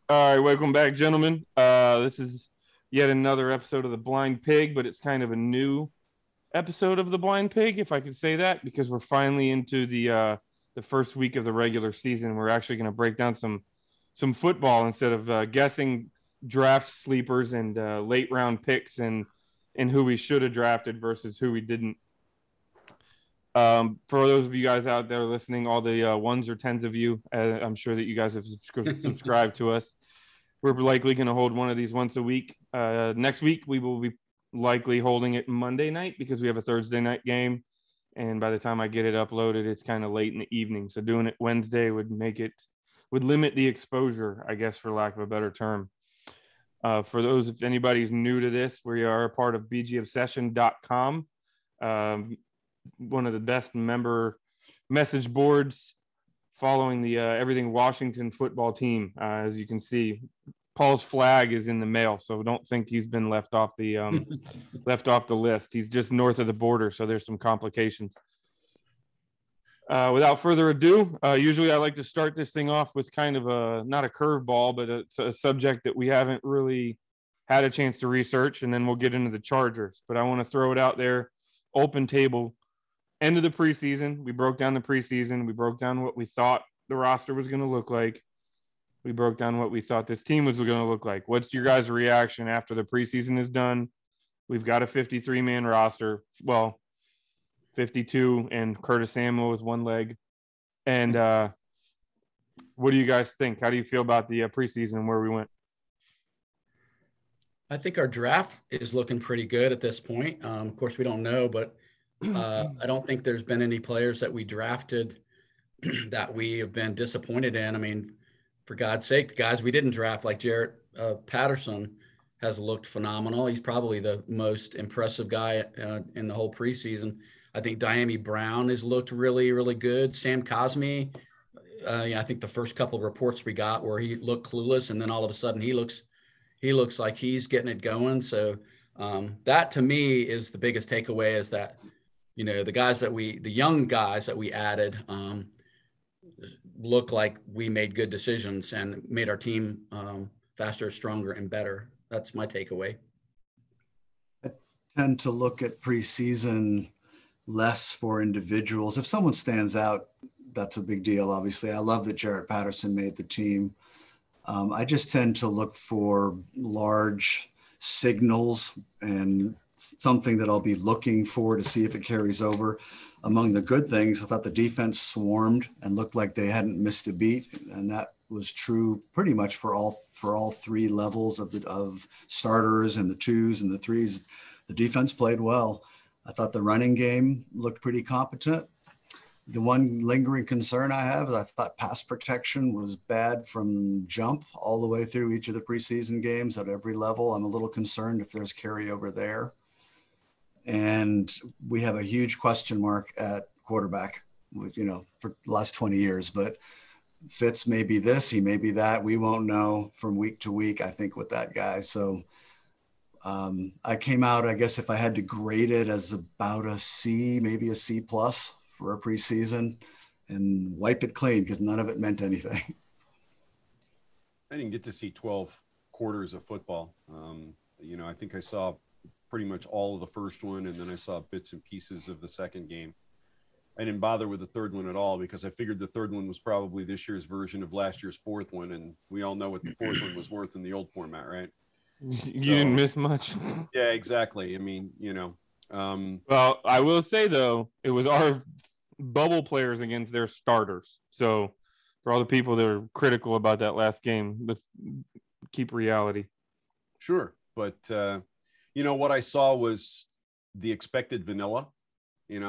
All right, welcome back, gentlemen. This is yet another episode of The Blind Pig, but it's kind of a new episode of The Blind Pig, if I could say that, because we're finally into the first week of the regular season. We're actually going to break down some football instead of guessing draft sleepers and late round picks and who we should have drafted versus who we didn't. For those of you guys out there listening, all the ones or tens of you, I'm sure that you guys have subscribed to us. We're likely going to hold one of these once a week. Next week, we will be likely holding it Monday night because we have a Thursday night game. And by the time I get it uploaded, it's kind of late in the evening. So doing it Wednesday would limit the exposure, I guess, for lack of a better term. For those, if anybody's new to this, we are a part of bgobsession.com. One of the best member message boards following the everything Washington football team. As you can see, Paul's flag is in the mail, so don't think he's been left off the list. He's just north of the border, so there's some complications. Without further ado, usually I like to start this thing off with kind of not a curveball, but a subject that we haven't really had a chance to research, and then we'll get into the Chargers. But I want to throw it out there, open table. End of the preseason. We broke down the preseason. We broke down what we thought the roster was going to look like. We broke down what we thought this team was going to look like. What's your guys' reaction after the preseason is done? We've got a 53-man roster. Well, 52 and Curtis Samuel with one leg. And what do you guys think? How do you feel about the preseason and where we went? I think our draft is looking pretty good at this point. Of course, we don't know, but I don't think there's been any players that we drafted that we have been disappointed in. I mean, for God's sake, the guys we didn't draft, like Jarrett Patterson, has looked phenomenal. He's probably the most impressive guy in the whole preseason. I think Diami Brown has looked really, really good. Sam Cosmi, I think the first couple of reports we got where he looked clueless, and then all of a sudden he looks like he's getting it going. So that to me is the biggest takeaway, is that the young guys that we added look like we made good decisions and made our team faster, stronger, and better. That's my takeaway. I tend to look at preseason less for individuals. If someone stands out, that's a big deal, obviously. I love that Jarrett Patterson made the team. I just tend to look for large signals and something that I'll be looking for to see if it carries over. Among the good things, I thought the defense swarmed and looked like they hadn't missed a beat, and that was true pretty much for all three levels of starters and the twos and the threes. The defense played well. I thought the running game looked pretty competent. The one lingering concern I have is I thought pass protection was bad from jump all the way through each of the preseason games at every level. I'm a little concerned if there's carryover there. And we have a huge question mark at quarterback, for the last 20 years. But Fitz may be this, he may be that. We won't know from week to week, I think, with that guy. So I came out, I guess, if I had to grade it, as about a C, maybe a C+ for a preseason, and wipe it clean because none of it meant anything. I didn't get to see 12 quarters of football. I think I saw pretty much all of the first one, and then I saw bits and pieces of the second game. I didn't bother with the third one at all because I figured the third one was probably this year's version of last year's fourth one, and we all know what the fourth one was worth in the old format, right? You didn't miss much. Yeah, exactly. I mean, well, I will say, though, it was our bubble players against their starters. So for all the people that are critical about that last game, let's keep reality. Sure. But, what I saw was the expected vanilla,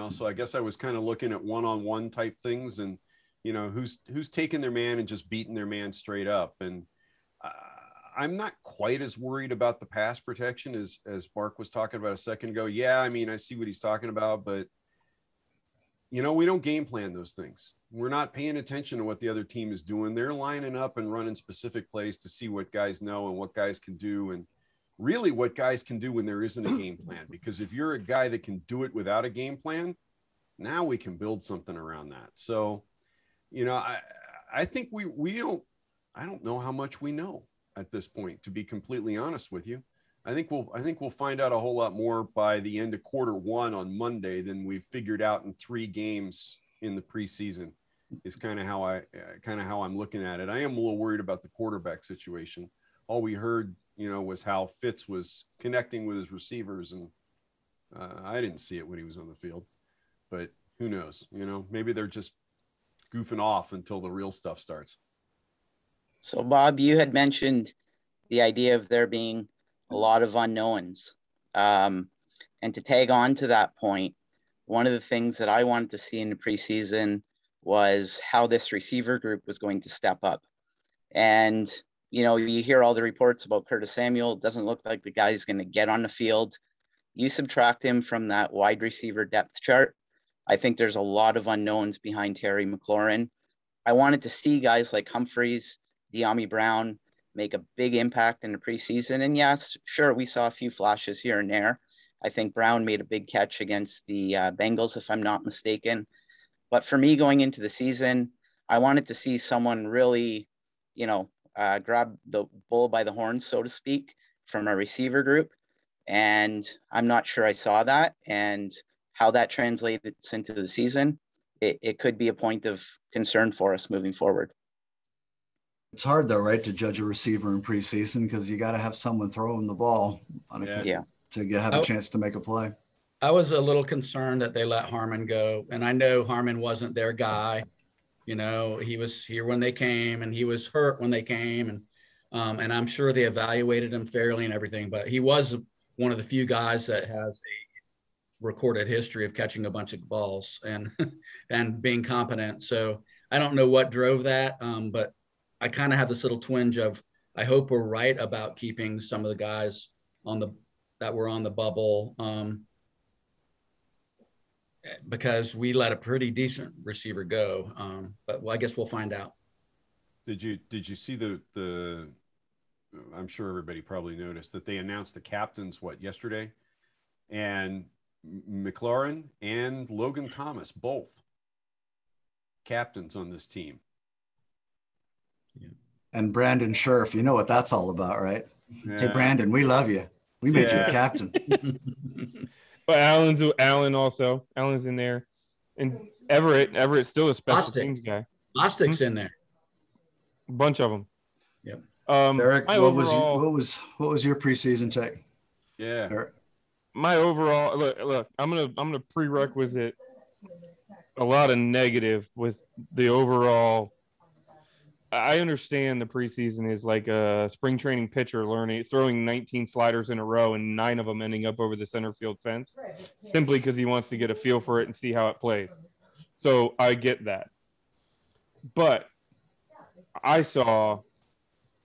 so I guess I was kind of looking at one-on-one type things and, who's taking their man and just beating their man straight up. And I'm not quite as worried about the pass protection as Mark was talking about a second ago. Yeah, I mean, I see what he's talking about, but, we don't game plan those things. We're not paying attention to what the other team is doing. They're lining up and running specific plays to see what guys know and what guys can do, and really what guys can do when there isn't a game plan. Because if you're a guy that can do it without a game plan, now we can build something around that. So, I think we don't I don't know how much we know at this point, to be completely honest with you. I think we'll find out a whole lot more by the end of Q1 on Monday than we've figured out in 3 games in the preseason. Is kind of how I'm looking at it. I am a little worried about the quarterback situation. All we heard, was how Fitz was connecting with his receivers, and I didn't see it when he was on the field. But who knows? Maybe they're just goofing off until the real stuff starts. So, Bob, you had mentioned the idea of there being a lot of unknowns. And to tag on to that point, one of the things that I wanted to see in the preseason was how this receiver group was going to step up. And, you hear all the reports about Curtis Samuel. It doesn't look like the guy's going to get on the field. You subtract him from that wide receiver depth chart. I think there's a lot of unknowns behind Terry McLaurin. I wanted to see guys like Humphreys, De'Ami Brown make a big impact in the preseason. And yes, sure, we saw a few flashes here and there. I think Brown made a big catch against the Bengals, if I'm not mistaken. But for me, going into the season, I wanted to see someone really, grab the bull by the horns, so to speak, from a receiver group. And I'm not sure I saw that. And how that translates into the season, it could be a point of concern for us moving forward. It's hard, though, right, to judge a receiver in preseason because you got to have someone throwing the ball to have a chance to make a play. I was a little concerned that they let Harmon go. And I know Harmon wasn't their guy. He was here when they came, and he was hurt when they came. And I'm sure they evaluated him fairly and everything. But he was one of the few guys that has a recorded history of catching a bunch of balls and being competent. So I don't know what drove that. But I kind of have this little twinge of, I hope we're right about keeping some of the guys that were on the bubble. Because we let a pretty decent receiver go. But I guess we'll find out. Did you see the I'm sure everybody probably noticed that they announced the captains yesterday, and McLaurin and Logan Thomas, both captains on this team. Yeah. And Brandon Scherf, you know what that's all about, right? Yeah. Hey, Brandon, we love you. We made you a captain. But Allen's in there, and Everett's still a special teams guy. Bostic's in there. A bunch of them. Yep. Eric, what was your preseason take? Yeah. Eric. My overall look. I'm gonna prerequisite a lot of negative with the overall. I understand the preseason is like a spring training pitcher throwing 19 sliders in a row and 9 of them ending up over the center field fence simply because he wants to get a feel for it and see how it plays. So I get that. But I saw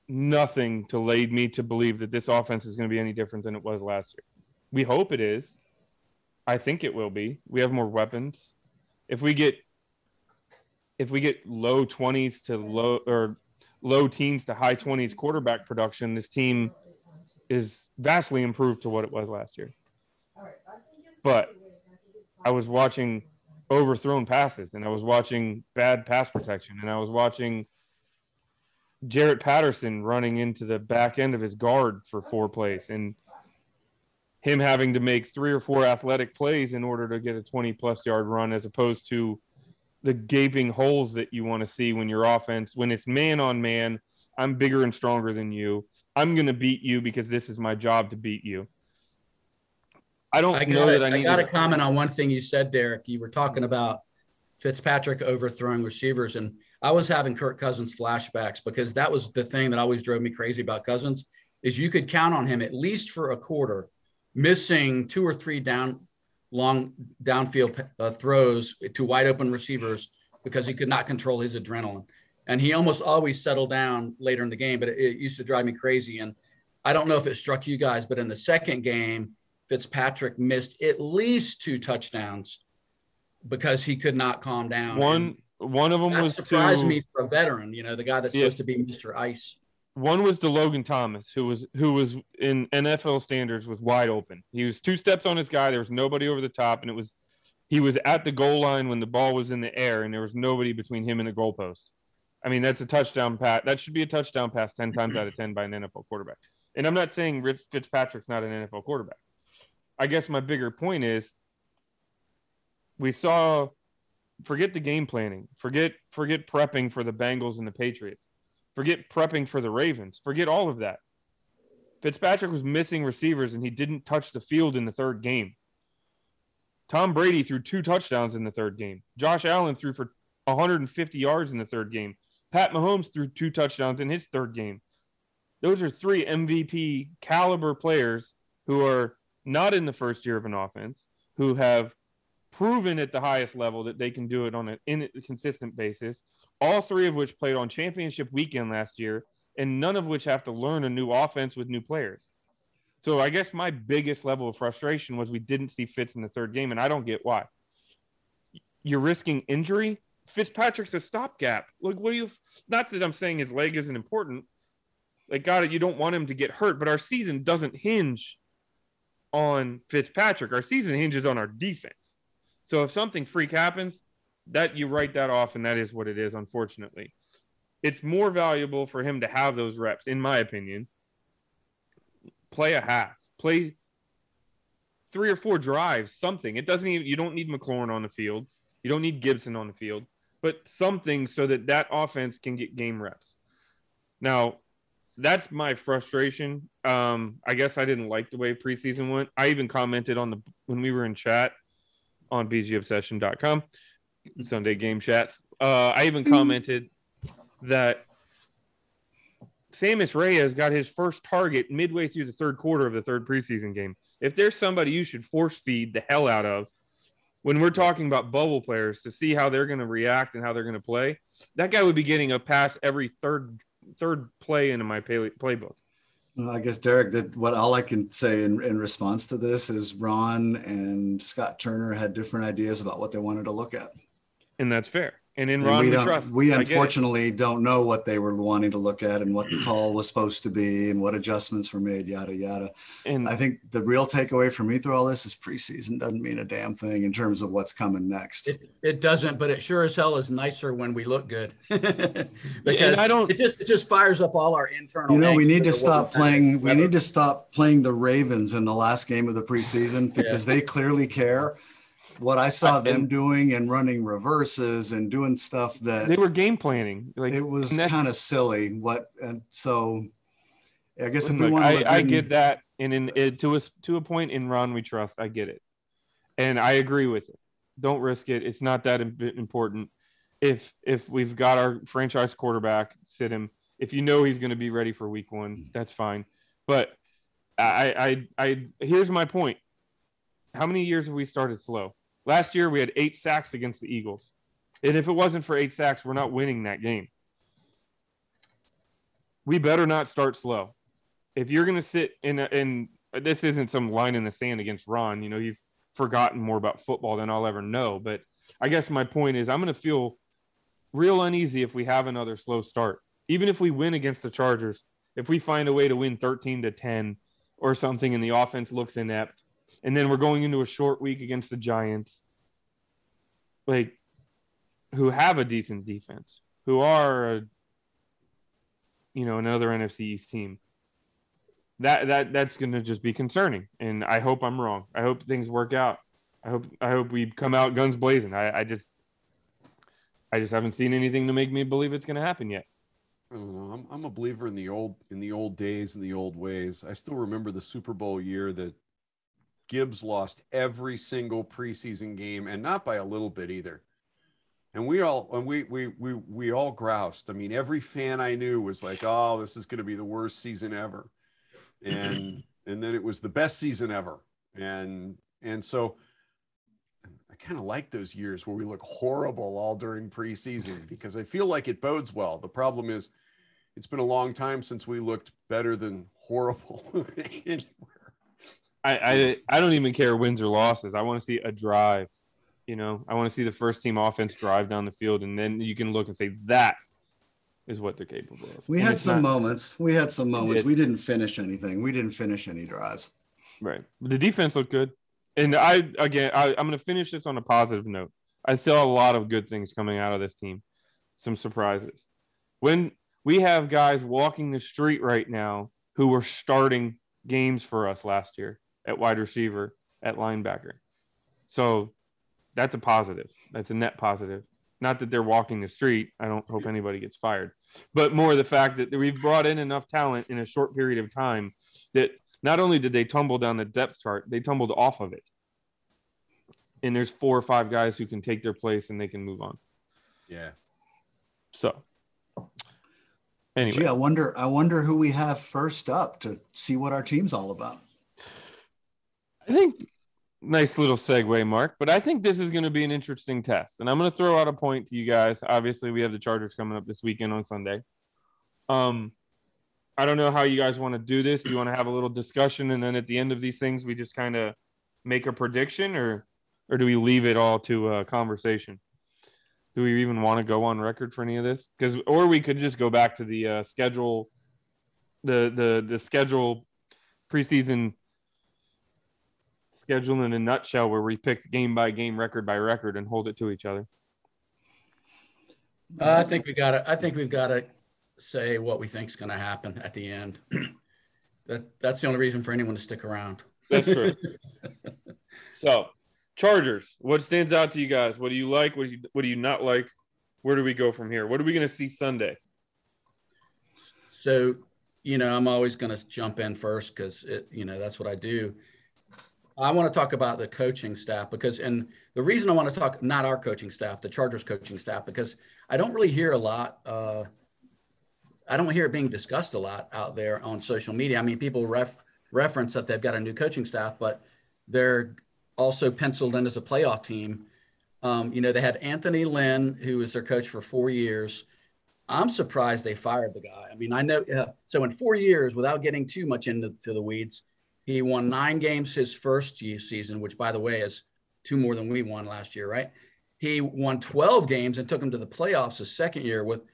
nothing to lead me to believe that this offense is going to be any different than it was last year. We hope it is. I think it will be. We have more weapons. If we get low 20s to low teens to high 20s quarterback production, this team is vastly improved to what it was last year. But I was watching overthrown passes, and I was watching bad pass protection, and I was watching Jarrett Patterson running into the back end of his guard for 4 plays, and him having to make 3 or 4 athletic plays in order to get a 20-plus yard run, as opposed to the gaping holes that you want to see when your offense, when it's man on man, I'm bigger and stronger than you. I'm going to beat you because this is my job to beat you. I got to comment on one thing you said, Derek. You were talking about Fitzpatrick overthrowing receivers, and I was having Kirk Cousins flashbacks because that was the thing that always drove me crazy about Cousins is you could count on him at least for a quarter, missing 2 or 3 long downfield throws to wide open receivers because he could not control his adrenaline. And he almost always settled down later in the game, but it used to drive me crazy. And I don't know if it struck you guys, but in the second game, Fitzpatrick missed at least 2 touchdowns because he could not calm down. One of them that was surprised me for a veteran, the guy that's supposed to be Mr. Ice. One was to Logan Thomas, who was in NFL standards was wide open. He was 2 steps on his guy. There was nobody over the top, and he was at the goal line when the ball was in the air, and there was nobody between him and the goalpost. I mean, that's a touchdown pass. That should be a touchdown pass 10 times out of 10 by an NFL quarterback. And I'm not saying Rich Fitzpatrick's not an NFL quarterback. I guess my bigger point is we saw – forget the game planning. Forget prepping for the Bengals and the Patriots. Forget prepping for the Ravens. Forget all of that. Fitzpatrick was missing receivers, and he didn't touch the field in the third game. Tom Brady threw 2 touchdowns in the third game. Josh Allen threw for 150 yards in the third game. Pat Mahomes threw 2 touchdowns in his third game. Those are 3 MVP caliber players who are not in the first year of an offense, who have proven at the highest level that they can do it on a consistent basis, all 3 of which played on championship weekend last year, and none of which have to learn a new offense with new players. So I guess my biggest level of frustration was we didn't see Fitz in the third game, and I don't get why. You're risking injury? Fitzpatrick's a stopgap. Like, what do you – not that I'm saying his leg isn't important. Like, got it, you don't want him to get hurt, but our season doesn't hinge on Fitzpatrick. Our season hinges on our defense. So if something freak happens, that you write that off, and that is what it is, unfortunately. It's more valuable for him to have those reps, in my opinion. Play a half. Play 3 or 4 drives, something. It doesn't even – you don't need McLaurin on the field. You don't need Gibson on the field. But something so that offense can get game reps. Now, that's my frustration. I guess I didn't like the way preseason went. I even commented on when we were in chat on bgobsession.com, Sunday game chats. I even commented that Sammis Reyes got his first target midway through the third quarter of the third preseason game. If there's somebody you should force feed the hell out of when we're talking about bubble players to see how they're going to react and how they're going to play, that guy would be getting a pass every third play into my playbook. Well, I guess, Derek, that what all I can say in response to this is Ron and Scott Turner had different ideas about what they wanted to look at. And that's fair. And in Ron, we trust. We unfortunately don't know what they were wanting to look at and what the call was supposed to be and what adjustments were made, yada, yada. And I think the real takeaway for me through all this is preseason doesn't mean a damn thing in terms of what's coming next. It doesn't, but it sure as hell is nicer when we look good. Because it just fires up all our internal. We need to stop playing. We need to stop playing the Ravens in the last game of the preseason because they clearly care. What I saw them doing and running reverses and doing stuff that they were game planning. Like, it was kind of silly. So I guess if we want to, I get that, and to a point in Ron we trust. I get it, and I agree with it. Don't risk it. It's not that important. If we've got our franchise quarterback, sit him. If you know he's going to be ready for week 1, that's fine. But I here's my point. How many years have we started slow? Last year, we had 8 sacks against the Eagles. And if it wasn't for 8 sacks, we're not winning that game. We better not start slow. If you're going to sit in this isn't some line in the sand against Ron. He's forgotten more about football than I'll ever know. But I guess my point is I'm going to feel real uneasy if we have another slow start. Even if we win against the Chargers, if we find a way to win 13-10 or something and the offense looks inept, and then we're going into a short week against the Giants, who have a decent defense, who are, another NFC East team. That's going to just be concerning, and I hope I'm wrong. I hope things work out. I hope we come out guns blazing. I just haven't seen anything to make me believe it's going to happen yet. I don't know. I'm a believer in the old days and the old ways. I still remember the Super Bowl year that Gibbs lost every single preseason game, and not by a little bit either. And we all groused. I mean, every fan I knew was like, "Oh, this is going to be the worst season ever," and then it was the best season ever. And so I kind of like those years where we look horrible all during preseason because I feel like it bodes well. The problem is, it's been a long time since we looked better than horrible anywhere. I don't even care wins or losses. I want to see a drive. I want to see the first team offense drive down the field, and then you can look and say that is what they're capable of. We had some moments. We didn't finish anything. We didn't finish any drives. Right. The defense looked good. And I'm going to finish this on a positive note. I saw a lot of good things coming out of this team. Some surprises. When we have guys walking the street right now who were starting games for us last year at wide receiver, at linebacker. So that's a positive. That's a net positive. Not that they're walking the street. I don't hope anybody gets fired, but more the fact that we've brought in enough talent in a short period of time that not only did they tumble down the depth chart, they tumbled off of it. And there's 4 or 5 guys who can take their place and they can move on. Yeah. So anyway. Gee, I wonder who we have first up to see what our team's all about. I think nice little segue, Mark, but I think this is going to be an interesting test. And I'm going to throw out a point to you guys. Obviously, we have the Chargers coming up this weekend on Sunday. I don't know how you guys want to do this. Do you want to have a little discussion and then at the end of these things, we just kind of make a prediction, or do we leave it all to a conversation? Do we even want to go on record for any of this? Or we could just go back to the schedule, the schedule preseason schedule in a nutshell, where we pick game by game, record by record, and hold it to each other. I think we've got to say what we think is going to happen at the end. That's the only reason for anyone to stick around. That's true. So, Chargers, what stands out to you guys? What do you like? What do you not like? Where do we go from here? What are we going to see Sunday? So, I'm always going to jump in first because that's what I do. I want to talk about the coaching staff and the reason I want to talk, not our coaching staff, the Chargers coaching staff, because I don't really hear a lot. I don't hear it being discussed a lot out there on social media. I mean, people reference that they've got a new coaching staff, but they're also penciled in as a playoff team. They had Anthony Lynn, who was their coach for 4 years. I'm surprised they fired the guy. I mean, I know. So in 4 years, without getting too much into the weeds, he won 9 games his first season, which, by the way, is 2 more than we won last year, right? He won 12 games and took him to the playoffs his second year with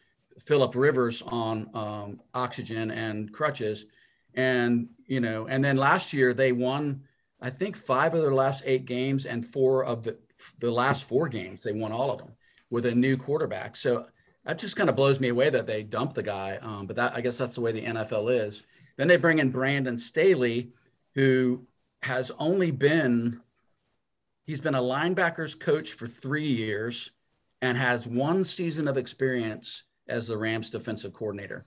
Phillip Rivers on oxygen and crutches. And then last year they won, I think, 5 of their last 8 games, and 4 of the last 4 games, they won all of them with a new quarterback. So that just kind of blows me away that they dumped the guy. But I guess that's the way the NFL is. Then they bring in Brandon Staley, who has he's been a linebackers coach for 3 years and has 1 season of experience as the Rams defensive coordinator.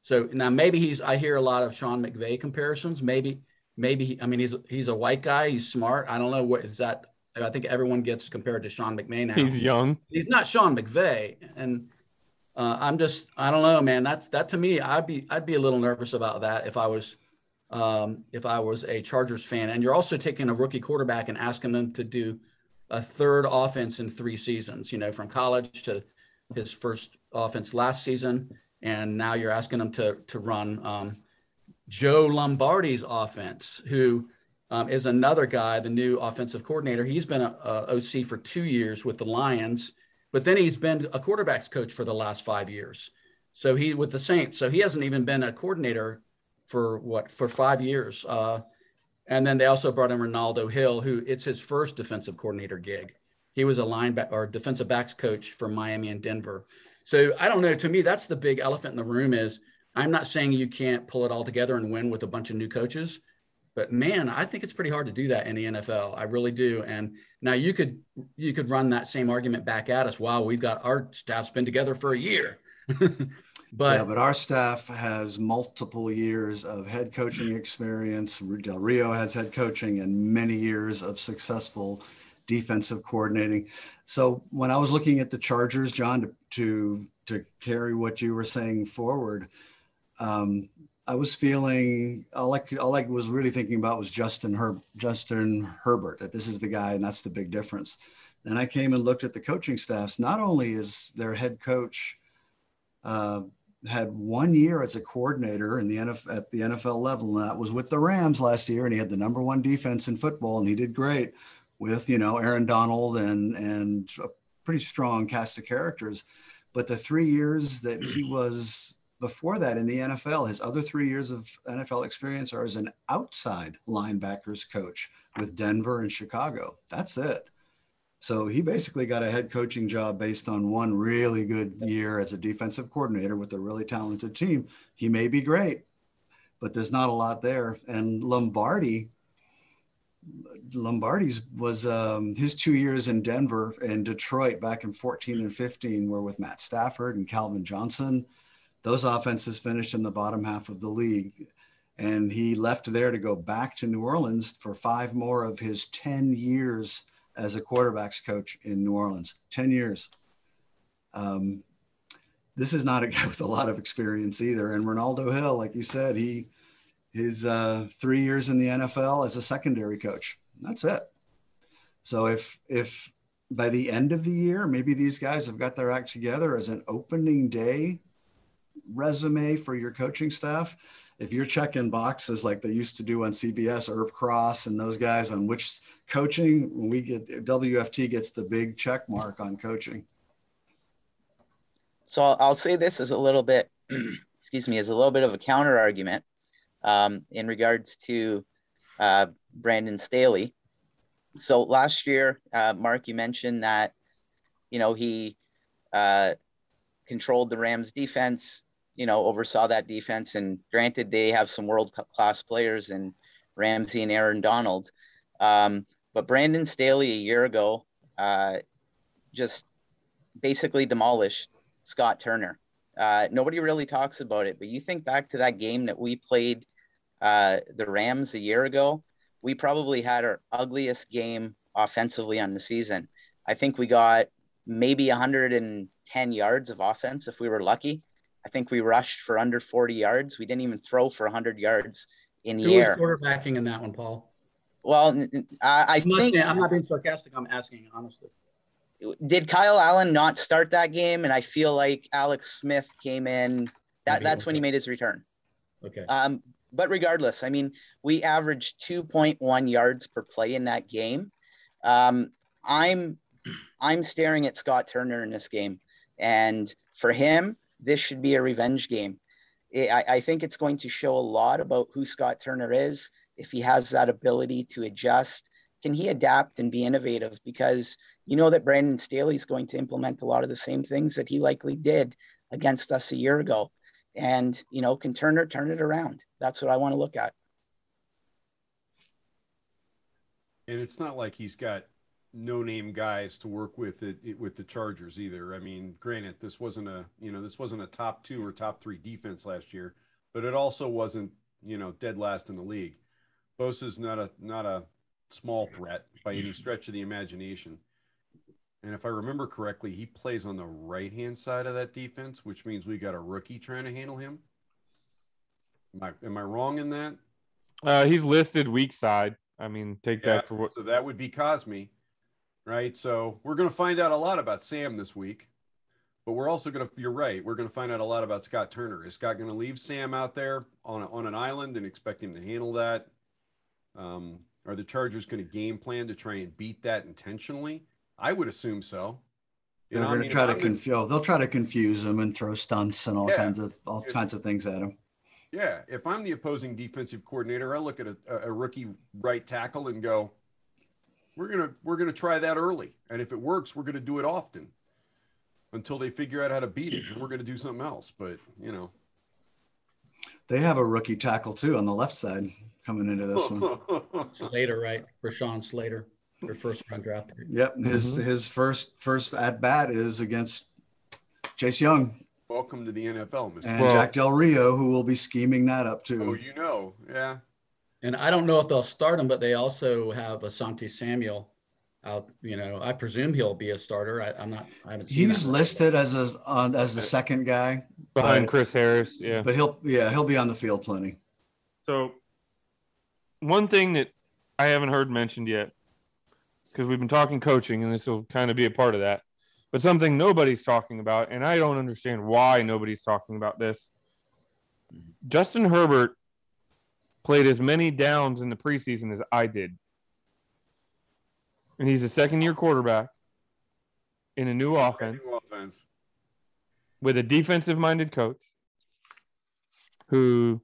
So now maybe I hear a lot of Sean McVay comparisons. Maybe he's a white guy. He's smart. I don't know what is that. I think everyone gets compared to Sean McVay now. He's young. He's not Sean McVay. And I don't know, man, that to me, I'd be a little nervous about that if I was a Chargers fan. And you're also taking a rookie quarterback and asking them to do a 3rd offense in 3 seasons, from college to his first offense last season. And now you're asking them to run Joe Lombardi's offense, who is another guy, the new offensive coordinator. He's been a OC for 2 years with the Lions, but then he's been a quarterback's coach for the last 5 years. So he with the Saints. So he hasn't even been a coordinator for 5 years. And then they also brought in Ronaldo Hill, who it's his first defensive coordinator gig. He was a linebacker or defensive backs coach for Miami and Denver. So I don't know. To me, that's the big elephant in the room. Is I'm not saying you can't pull it all together and win with a bunch of new coaches, but man, I think it's pretty hard to do that in the NFL. I really do. And now you could run that same argument back at us. Wow, we've got our staff's been together for a year. But our staff has multiple years of head coaching experience. Del Rio has head coaching and many years of successful defensive coordinating. So when I was looking at the Chargers, John, to carry what you were saying forward, I was feeling all I was really thinking about was Justin Herbert, that this is the guy, and that's the big difference. Then I came and looked at the coaching staffs. Not only is their head coach had 1 year as a coordinator in at the NFL level, and that was with the Rams last year, and he had the number 1 defense in football, and he did great with Aaron Donald and a pretty strong cast of characters. But the 3 years that he was before that in the NFL, his other 3 years of NFL experience are as an outside linebackers coach with Denver and Chicago. That's it. So he basically got a head coaching job based on one really good year as a defensive coordinator with a really talented team. He may be great, but there's not a lot there. And Lombardi's was his 2 years in Denver and Detroit back in 14 and 15 were with Matt Stafford and Calvin Johnson. Those offenses finished in the bottom half of the league. And he left there to go back to New Orleans for 5 more of his 10 years as a quarterbacks coach in New Orleans. 10 years. This is not a guy with a lot of experience either. And Ronaldo Hill, like you said, his 3 years in the NFL as a secondary coach. That's it. So if by the end of the year, maybe these guys have got their act together as an opening day resume for your coaching staff, if you're checking boxes like they used to do on CBS, Irv Cross and those guys on which coaching, when we get WFT gets the big check mark on coaching. So I'll say this as a little bit, excuse me, as a little bit of a counter argument in regards to Brandon Staley. So last year, Mark, you mentioned that, he controlled the Rams defense, oversaw that defense. And granted, they have some world-class players in Ramsey and Aaron Donald. But Brandon Staley a year ago just basically demolished Scott Turner. Nobody really talks about it, but you think back to that game that we played the Rams a year ago, we probably had our ugliest game offensively on the season. I think we got maybe 110 yards of offense if we were lucky. I think we rushed for under 40 yards. We didn't even throw for 100 yards in the air. Who was quarterbacking in that one, Paul? Well, I think I'm not being sarcastic. I'm asking honestly. Did Kyle Allen not start that game? And I feel like Alex Smith came in. That's when he made his return. Okay. But regardless, I mean, we averaged 2.1 yards per play in that game. I'm staring at Scott Turner in this game, and for him, this should be a revenge game. I think it's going to show a lot about who Scott Turner is. If he has that ability to adjust, can he adapt and be innovative? Because that Brandon Staley is going to implement a lot of the same things that he likely did against us a year ago. And, can Turner turn it around? That's what I want to look at. And it's not like he's got no-name guys to work with with the Chargers either. I mean, granted, this wasn't a top 2 or top 3 defense last year, but it also wasn't, dead last in the league. Bosa's not a small threat by any stretch of the imagination. And if I remember correctly, he plays on the right-hand side of that defense, which means we got a rookie trying to handle him. Am I wrong in that? He's listed weak side. I mean, take that for what. So that would be Cosme, right? So we're going to find out a lot about Sam this week, but we're also you're right, we're going to find out a lot about Scott Turner. Is Scott going to leave Sam out there on an island and expect him to handle that? Are the Chargers going to game plan to try and beat that intentionally? I would assume so. They're going to try to confuse. They'll try to confuse him and throw stunts and all kinds of things at him. Yeah, if I'm the opposing defensive coordinator, I look at a rookie right tackle and go, we're gonna try that early, and if it works, we're gonna do it often until they figure out how to beat it, and we're gonna do something else. But they have a rookie tackle too on the left side coming into this one. Slater, right? Rashawn Slater, their first round draft pick. Yep, his first at bat is against Chase Young. Welcome to the NFL, Mr. And Jack Del Rio, who will be scheming that up too. Oh, yeah. And I don't know if they'll start him, but they also have Asante Samuel out. I presume he'll be a starter. I haven't seen. He's listed as the second guy behind Chris Harris. Yeah, but he'll be on the field plenty. So one thing that I haven't heard mentioned yet, because we've been talking coaching, and this will kind of be a part of that. But something nobody's talking about, and I don't understand why nobody's talking about this. Justin Herbert played as many downs in the preseason as I did. And he's a second-year quarterback in a new offense with a defensive-minded coach who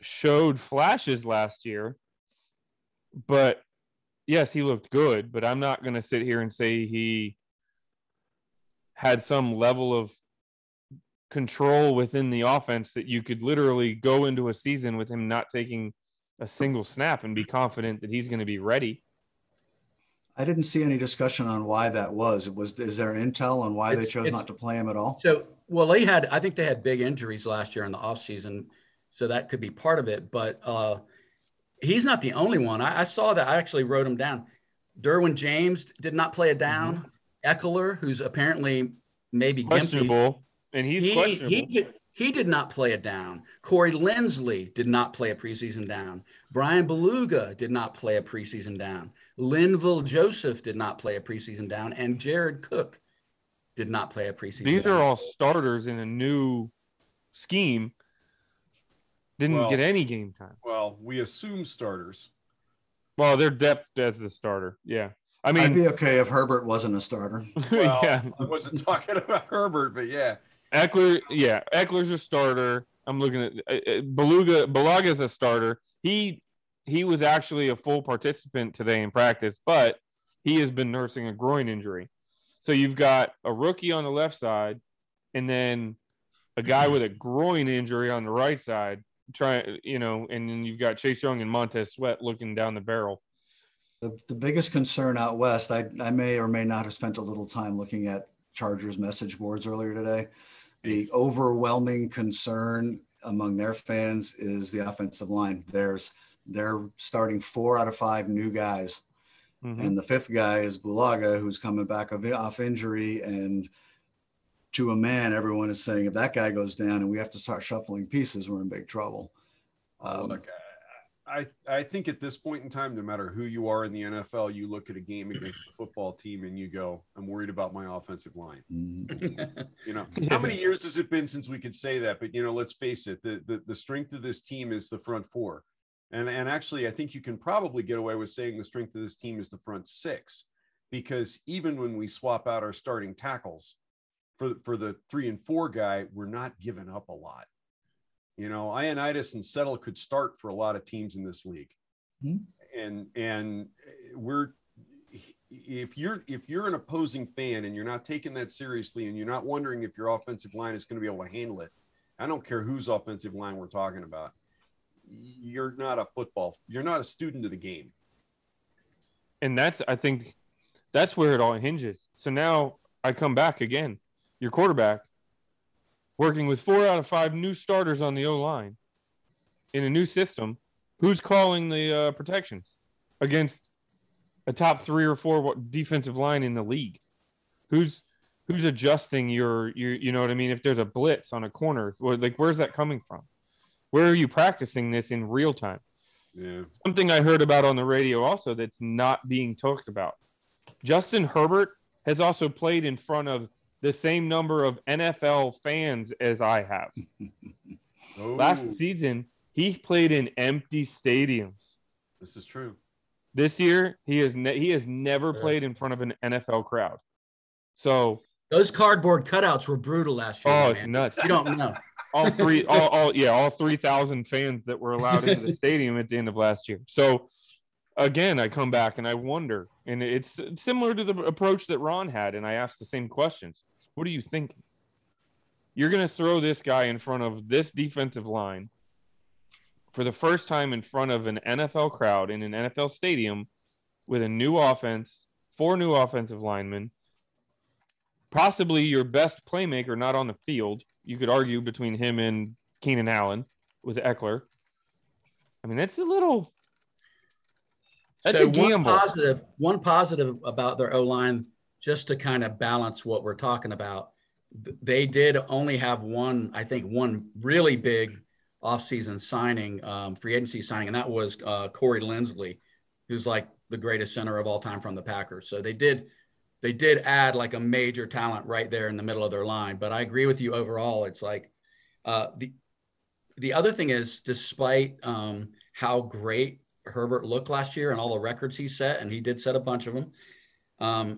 showed flashes last year, but yes, he looked good, but I'm not going to sit here and say he had some level of control within the offense that you could literally go into a season with him not taking a single snap and be confident that he's going to be ready. I didn't see any discussion on why that was. Is there intel on why they chose not to play him at all? So, well, I think they had big injuries last year in the offseason, so that could be part of it. But he's not the only one. I saw that. I actually wrote him down. Derwin James did not play a down. Eckler, who's apparently maybe questionable, and he's questionable. He did not play a down. Corey Linsley did not play a preseason down. Brian Beluga did not play a preseason down. Linville Joseph did not play a preseason down, and Jared Cook did not play a preseason down. These are all starters in a new scheme. Didn't get any game time. Well, we assume starters. Well, their depth as the starter. Yeah. I mean, I'd be okay if Herbert wasn't a starter. Well, yeah. I wasn't talking about Herbert, but yeah. Eckler's a starter. I'm looking at Belaga's a starter. He was actually a full participant today in practice, but he has been nursing a groin injury. So you've got a rookie on the left side and then a guy with a groin injury on the right side, and then you've got Chase Young and Montez Sweat looking down the barrel. The biggest concern out west, I may or may not have spent a little time looking at Chargers message boards earlier today. The overwhelming concern among their fans is the offensive line. They're starting 4 out of 5 new guys. And the 5th guy is Bulaga, who's coming back off injury. And to a man, everyone is saying if that guy goes down and we have to start shuffling pieces, we're in big trouble. I think at this point in time, no matter who you are in the NFL, you look at a game against the football team and you go, I'm worried about my offensive line. How many years has it been since we could say that? But, let's face it, the strength of this team is the front 4. And actually, I think you can probably get away with saying the strength of this team is the front 6, because even when we swap out our starting tackles for the 3 and 4 guy, we're not giving up a lot. Ioannidis and Settle could start for a lot of teams in this league. And if you're an opposing fan and you're not taking that seriously and you're not wondering if your offensive line is going to be able to handle it, I don't care whose offensive line we're talking about. You're not a student of the game. And I think that's where it all hinges. So now I come back again. Your quarterback working with 4 out of 5 new starters on the O-line in a new system. Who's calling the protections against a top 3 or 4 defensive line in the league? Who's adjusting your you know what I mean? If there's a blitz on a corner, where's that coming from? Where are you practicing this in real time? Yeah. Something I heard about on the radio also that's not being talked about. Justin Herbert has also played in front of the same number of NFL fans as I have. Last season, he played in empty stadiums. This is true. This year, he has never played in front of an NFL crowd. So those cardboard cutouts were brutal last year. Oh, it's nuts. You don't know. All 3,000 fans that were allowed into the stadium at the end of last year. So again, I come back and I wonder, and it's similar to the approach that Ron had. And I asked the same questions. What are you thinking? You're going to throw this guy in front of this defensive line for the first time in front of an NFL crowd in an NFL stadium with a new offense, 4 new offensive linemen, possibly your best playmaker not on the field. You could argue between him and Keenan Allen with Eckler. I mean, that's a gamble. One positive about their O-line, just to kind of balance what we're talking about, they did only have one really big offseason signing, free agency signing, and that was Corey Linsley, who's like the greatest center of all time from the Packers. So they did add like a major talent right there in the middle of their line. But I agree with you overall. It's like the other thing is, despite how great Herbert looked last year and all the records he set, and he did set a bunch of them,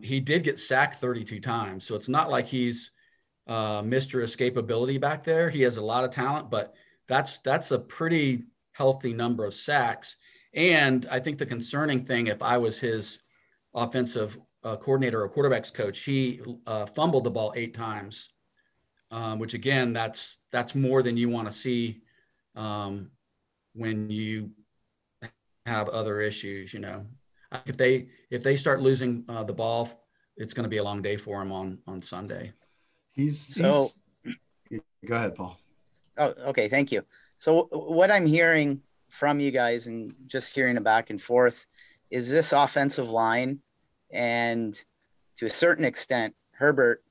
he did get sacked 32 times. So it's not like he's Mr. Escapability back there. He has a lot of talent, but that's a pretty healthy number of sacks. And I think the concerning thing, if I was his offensive coordinator or quarterbacks coach, he fumbled the ball 8 times, which again, that's more than you want to see when you have other issues. You know, if they start losing the ball, it's going to be a long day for him on Sunday. Go ahead, Paul. Oh, okay. Thank you. So what I'm hearing from you guys and just hearing it back and forth is this offensive line and to a certain extent, Herbert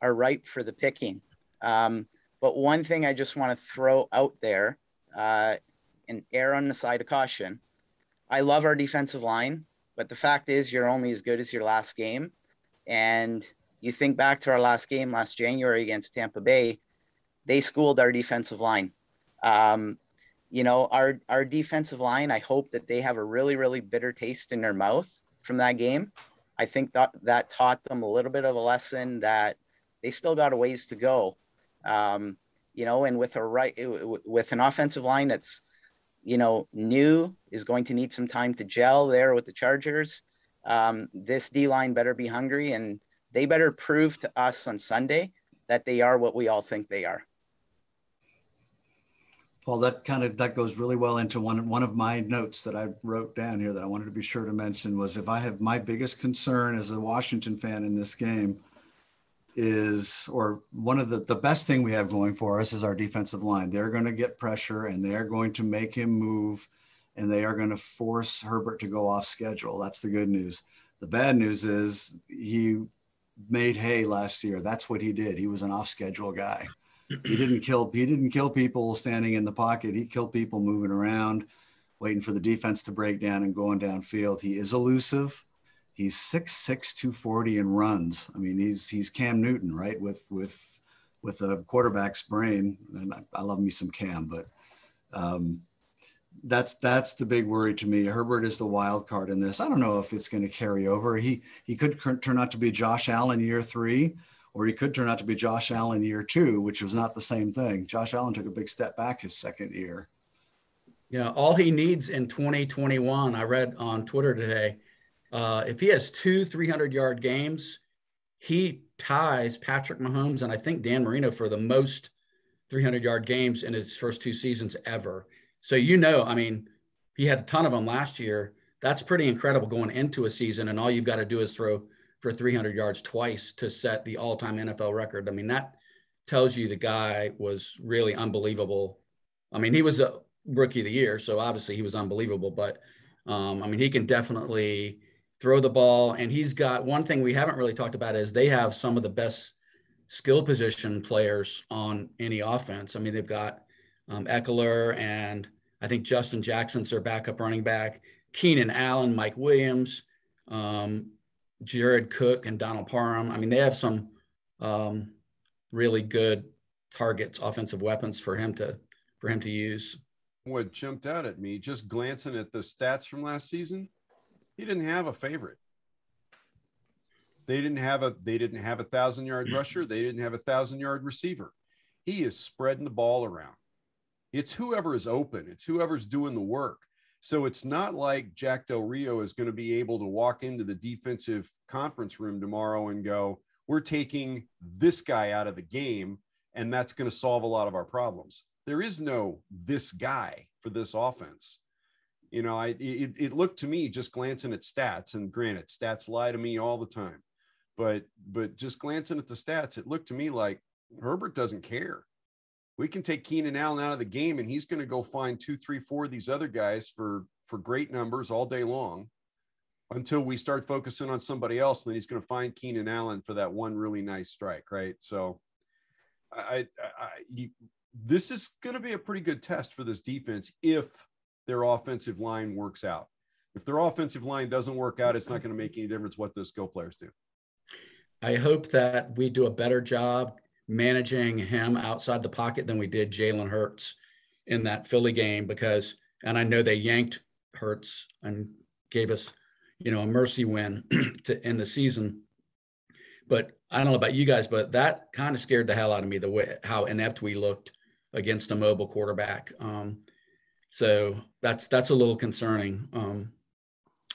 are ripe for the picking. But one thing I just want to throw out there and err on the side of caution. I love our defensive line, but the fact is you're only as good as your last game. And you think back to our last game last January against Tampa Bay, they schooled our defensive line. You know, our defensive line, I hope that they have a really, really bitter taste in their mouth from that game. I think that taught them a little bit of a lesson that they still got a ways to go. You know, and with an offensive line that's, you know, new, is going to need some time to gel there with the Chargers. This D-line better be hungry, and they better prove to us on Sunday that they are what we all think they are. Paul, that goes really well into one of my notes that I wrote down here that I wanted to be sure to mention was, if I have my biggest concern as a Washington fan in this game is, or one of the best thing we have going for us is our defensive line. They're going to get pressure and they're going to make him move, and they are going to force Herbert to go off schedule. That's the good news. The bad news is he made hay last year. That's what he did. He was an off schedule guy. He didn't kill people standing in the pocket. He killed people moving around, waiting for the defense to break down and going downfield. He is elusive. He's 6'6", 240 and runs. I mean, he's Cam Newton, right? With a quarterback's brain. And I love me some Cam, but that's the big worry to me. Herbert is the wild card in this. I don't know if it's going to carry over. He could turn out to be Josh Allen year 3, or he could turn out to be Josh Allen year 2, which was not the same thing. Josh Allen took a big step back his second year. Yeah, all he needs in 2021, I read on Twitter today, if he has 2 300-yard games, he ties Patrick Mahomes and I think Dan Marino for the most 300-yard games in his first 2 seasons ever. So, you know, I mean, he had a ton of them last year. That's pretty incredible going into a season, and all you've got to do is throw for 300 yards twice to set the all-time NFL record. I mean, that tells you the guy was really unbelievable. I mean, he was a rookie of the year, so obviously he was unbelievable, but I mean, he can definitely throw the ball. And he's got one thing we haven't really talked about is they have some of the best skill position players on any offense. I mean, they've got Eckler, and I think Justin Jackson's their backup running back, Keenan Allen, Mike Williams, Jared Cook, and Donald Parham. I mean, they have some really good targets, offensive weapons for him to use. What jumped out at me, just glancing at the stats from last season, he didn't have a favorite. They didn't have a 1,000-yard rusher. They didn't have a 1,000-yard receiver. He is spreading the ball around. It's whoever is open. It's whoever's doing the work. So it's not like Jack Del Rio is going to be able to walk into the defensive conference room tomorrow and go, we're taking this guy out of the game, and that's going to solve a lot of our problems. There is no this guy for this offense. You know, it looked to me, just glancing at stats, and granted, stats lie to me all the time, but just glancing at the stats, it looked to me like Herbert doesn't care. We can take Keenan Allen out of the game, and he's going to go find 2, 3, 4 of these other guys for great numbers all day long until we start focusing on somebody else. And then he's going to find Keenan Allen for that one really nice strike. Right. So this is going to be a pretty good test for this defense if their offensive line works out. If their offensive line doesn't work out, it's not going to make any difference what the skill players do. I hope that we do a better job managing him outside the pocket than we did Jalen Hurts in that Philly game, because, and I know they yanked Hurts and gave us, you know, a mercy win to end the season. But I don't know about you guys, but that kind of scared the hell out of me, the way how inept we looked against a mobile quarterback. So that's a little concerning.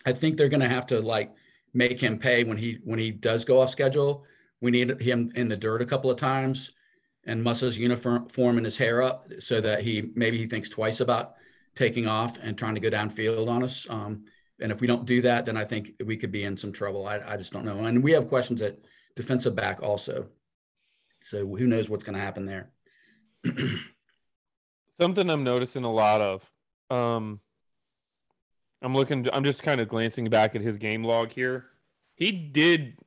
I think they're going to have to like make him pay when he does go off schedule. We need him in the dirt a couple of times and muss his uniform and his hair up so that he thinks twice about taking off and trying to go downfield on us. And if we don't do that, then I think we could be in some trouble. I just don't know. And we have questions at defensive back also. So who knows what's going to happen there. Something I'm noticing a lot of. I'm just kind of glancing back at his game log here. He did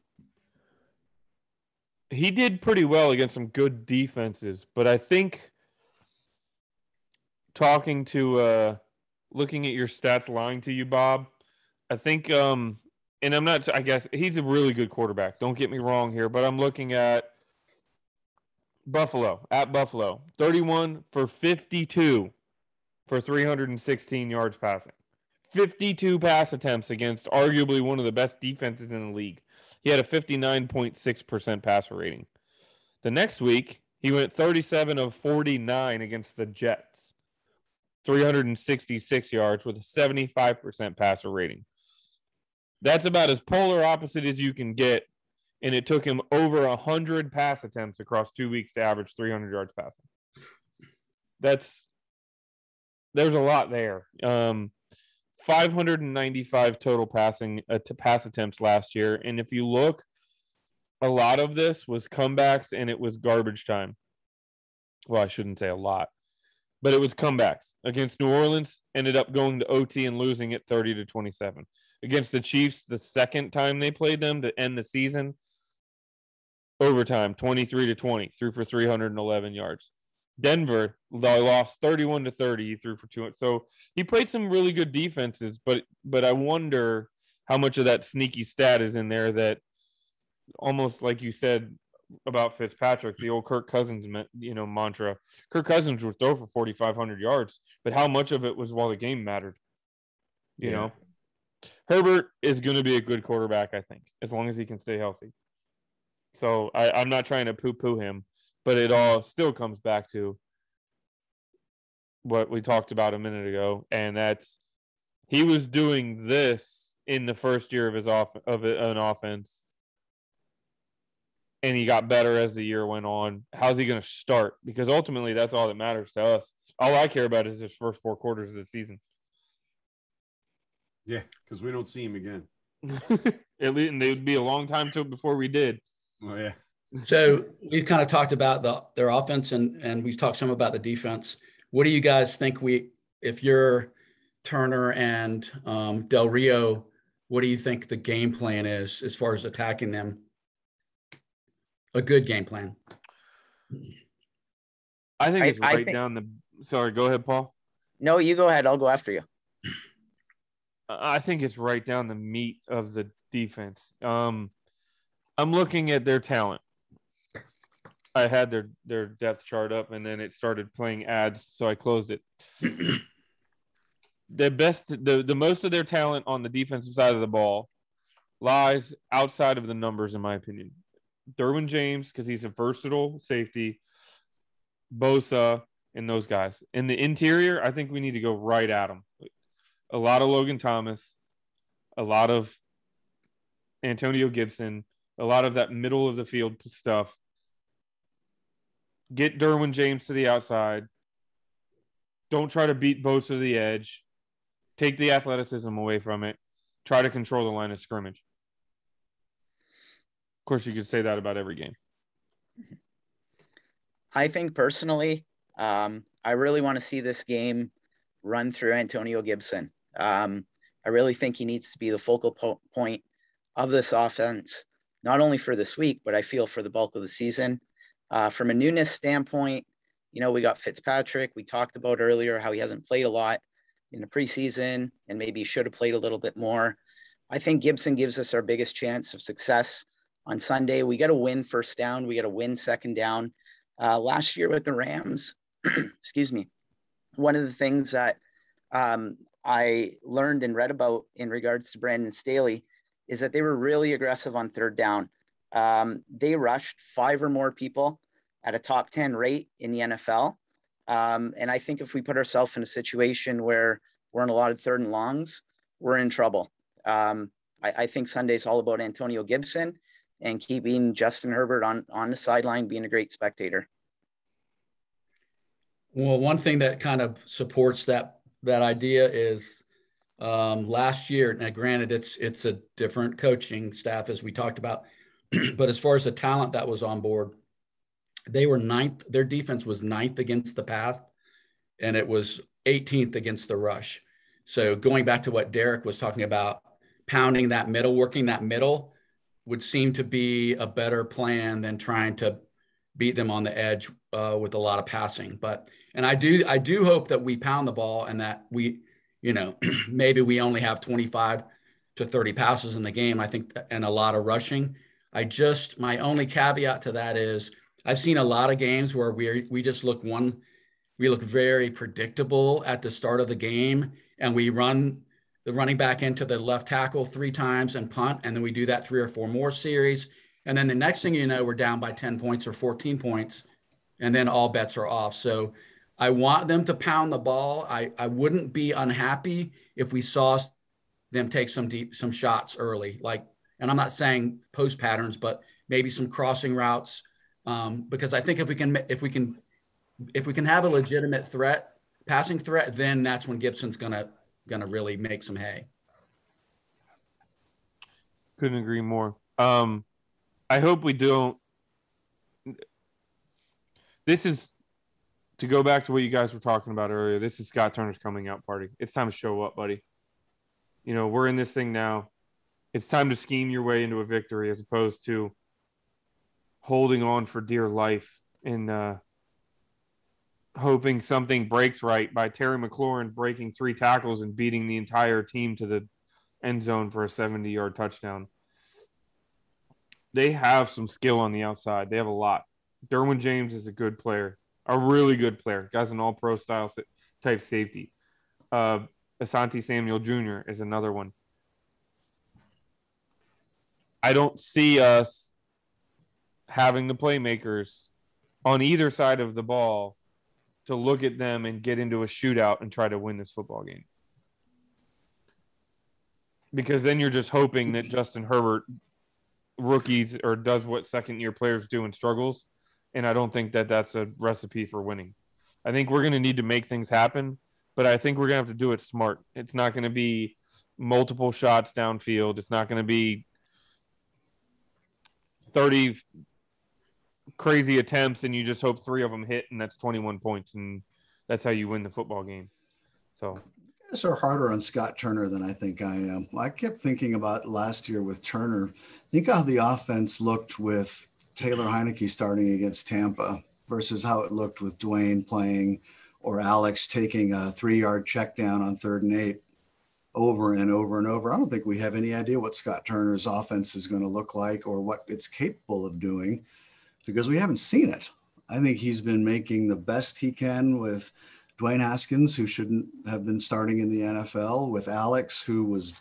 pretty well against some good defenses, but I think looking at your stats lying to you, Bob, I think and I guess he's a really good quarterback. Don't get me wrong here, but I'm looking at Buffalo, 31 for 52 for 316 yards passing. 52 pass attempts against arguably one of the best defenses in the league. He had a 59.6% passer rating. The next week, he went 37 of 49 against the Jets. 366 yards with a 75% passer rating. That's about as polar opposite as you can get, and it took him over 100 pass attempts across 2 weeks to average 300 yards passing. There's a lot there. 595 total pass attempts last year, and if you look, a lot of this was comebacks and it was garbage time. Well, I shouldn't say a lot, but it was comebacks. Against New Orleans, ended up going to OT and losing it 30-27. Against the Chiefs, the second time they played them to end the season, overtime, 23-20, threw for 311 yards. Denver, they lost 31-30. He threw for 200. So he played some really good defenses, but I wonder how much of that sneaky stat is in there that almost like you said about Fitzpatrick, the old Kirk Cousins, mantra. Kirk Cousins would throw for 4,500 yards, but how much of it was while the game mattered? You know, Herbert is going to be a good quarterback, I think, as long as he can stay healthy. So I'm not trying to poo-poo him, but it all still comes back to what we talked about a minute ago, and that's he was doing this in the first year of an offense, and he got better as the year went on. How's he going to start? Because ultimately, that's all that matters to us. All I care about is his first 4 quarters of the season. Yeah, because we don't see him again. At least, and it would be a long time before we did. Oh, yeah. So we've kind of talked about their offense and we've talked some about the defense. What do you guys think if you're Turner and Del Rio, what do you think the game plan is as far as attacking them? A good game plan. I think it's right down the – sorry, go ahead, Paul. No, you go ahead. I'll go after you. I think it's right down the meat of the defense. I'm looking at their talent. I had their depth chart up, and then it started playing ads, so I closed it. The most of their talent on the defensive side of the ball lies outside of the numbers, in my opinion. Derwin James, because he's a versatile safety, Bosa, and those guys. In the interior, I think we need to go right at them. A lot of Logan Thomas, a lot of Antonio Gibson, a lot of that middle of the field stuff. Get Derwin James to the outside. Don't try to beat Bosa to the edge. Take the athleticism away from it. Try to control the line of scrimmage. Of course, you could say that about every game. I think personally, I really want to see this game run through Antonio Gibson. I really think he needs to be the focal point of this offense, not only for this week, but I feel for the bulk of the season. From a newness standpoint, we got Fitzpatrick. We talked about earlier how he hasn't played a lot in the preseason and maybe he should have played a little bit more. I think Gibson gives us our biggest chance of success on Sunday. We got to win first down. We got to win second down. Last year with the Rams, excuse me, one of the things that I learned and read about in regards to Brandon Staley is that they were really aggressive on third down. They rushed 5 or more people at a top 10 rate in the NFL. And I think if we put ourselves in a situation where we're in a lot of 3rd and longs, we're in trouble. I think Sunday's all about Antonio Gibson and keeping Justin Herbert on the sideline, being a great spectator. Well, one thing that kind of supports that idea is last year. Now, granted, it's a different coaching staff as we talked about, but as far as the talent that was on board, they were 9th. Their defense was 9th against the pass, and it was 18th against the rush. So going back to what Derek was talking about, pounding that middle, working that middle would seem to be a better plan than trying to beat them on the edge with a lot of passing. And I do hope that we pound the ball and that we, maybe we only have 25 to 30 passes in the game. I think, and a lot of rushing. My only caveat to that is I've seen a lot of games where we just look very predictable at the start of the game, and we run the running back into the left tackle 3 times and punt, and then we do that 3 or 4 more series. And then the next thing you know, we're down by 10 points or 14 points, and then all bets are off. So I want them to pound the ball. I wouldn't be unhappy if we saw them take some shots early, and I'm not saying post patterns, but maybe some crossing routes, because I think if we can have a legitimate passing threat, then that's when Gibson's gonna really make some hay. Couldn't agree more. I hope we don't. This is, to go back to what you guys were talking about earlier, this is Scott Turner's coming out party. It's time to show up, buddy. We're in this thing now. It's time to scheme your way into a victory as opposed to holding on for dear life and hoping something breaks right by Terry McLaurin breaking 3 tackles and beating the entire team to the end zone for a 70-yard touchdown. They have some skill on the outside. They have a lot. Derwin James is a good player, a really good player. Guy's an all-pro style type safety. Asante Samuel Jr. is another one. I don't see us having the playmakers on either side of the ball to look at them and get into a shootout and try to win this football game. Because then you're just hoping that Justin Herbert rookies or does what second-year players do and struggles. And I don't think that that's a recipe for winning. I think we're going to need to make things happen, but I think we're going to have to do it smart. It's not going to be multiple shots downfield. It's not going to be 30 crazy attempts and you just hope 3 of them hit and that's 21 points and that's how you win the football game. So guys are harder on Scott Turner than I think I am. I kept thinking about last year with Turner. Think how the offense looked with Taylor Heineke starting against Tampa versus how it looked with Dwayne playing or Alex taking a 3-yard check down on 3rd and 8 over and over and over. I don't think we have any idea what Scott Turner's offense is going to look like or what it's capable of doing because we haven't seen it. I think he's been making the best he can with Dwayne Haskins, who shouldn't have been starting in the NFL, with Alex, who was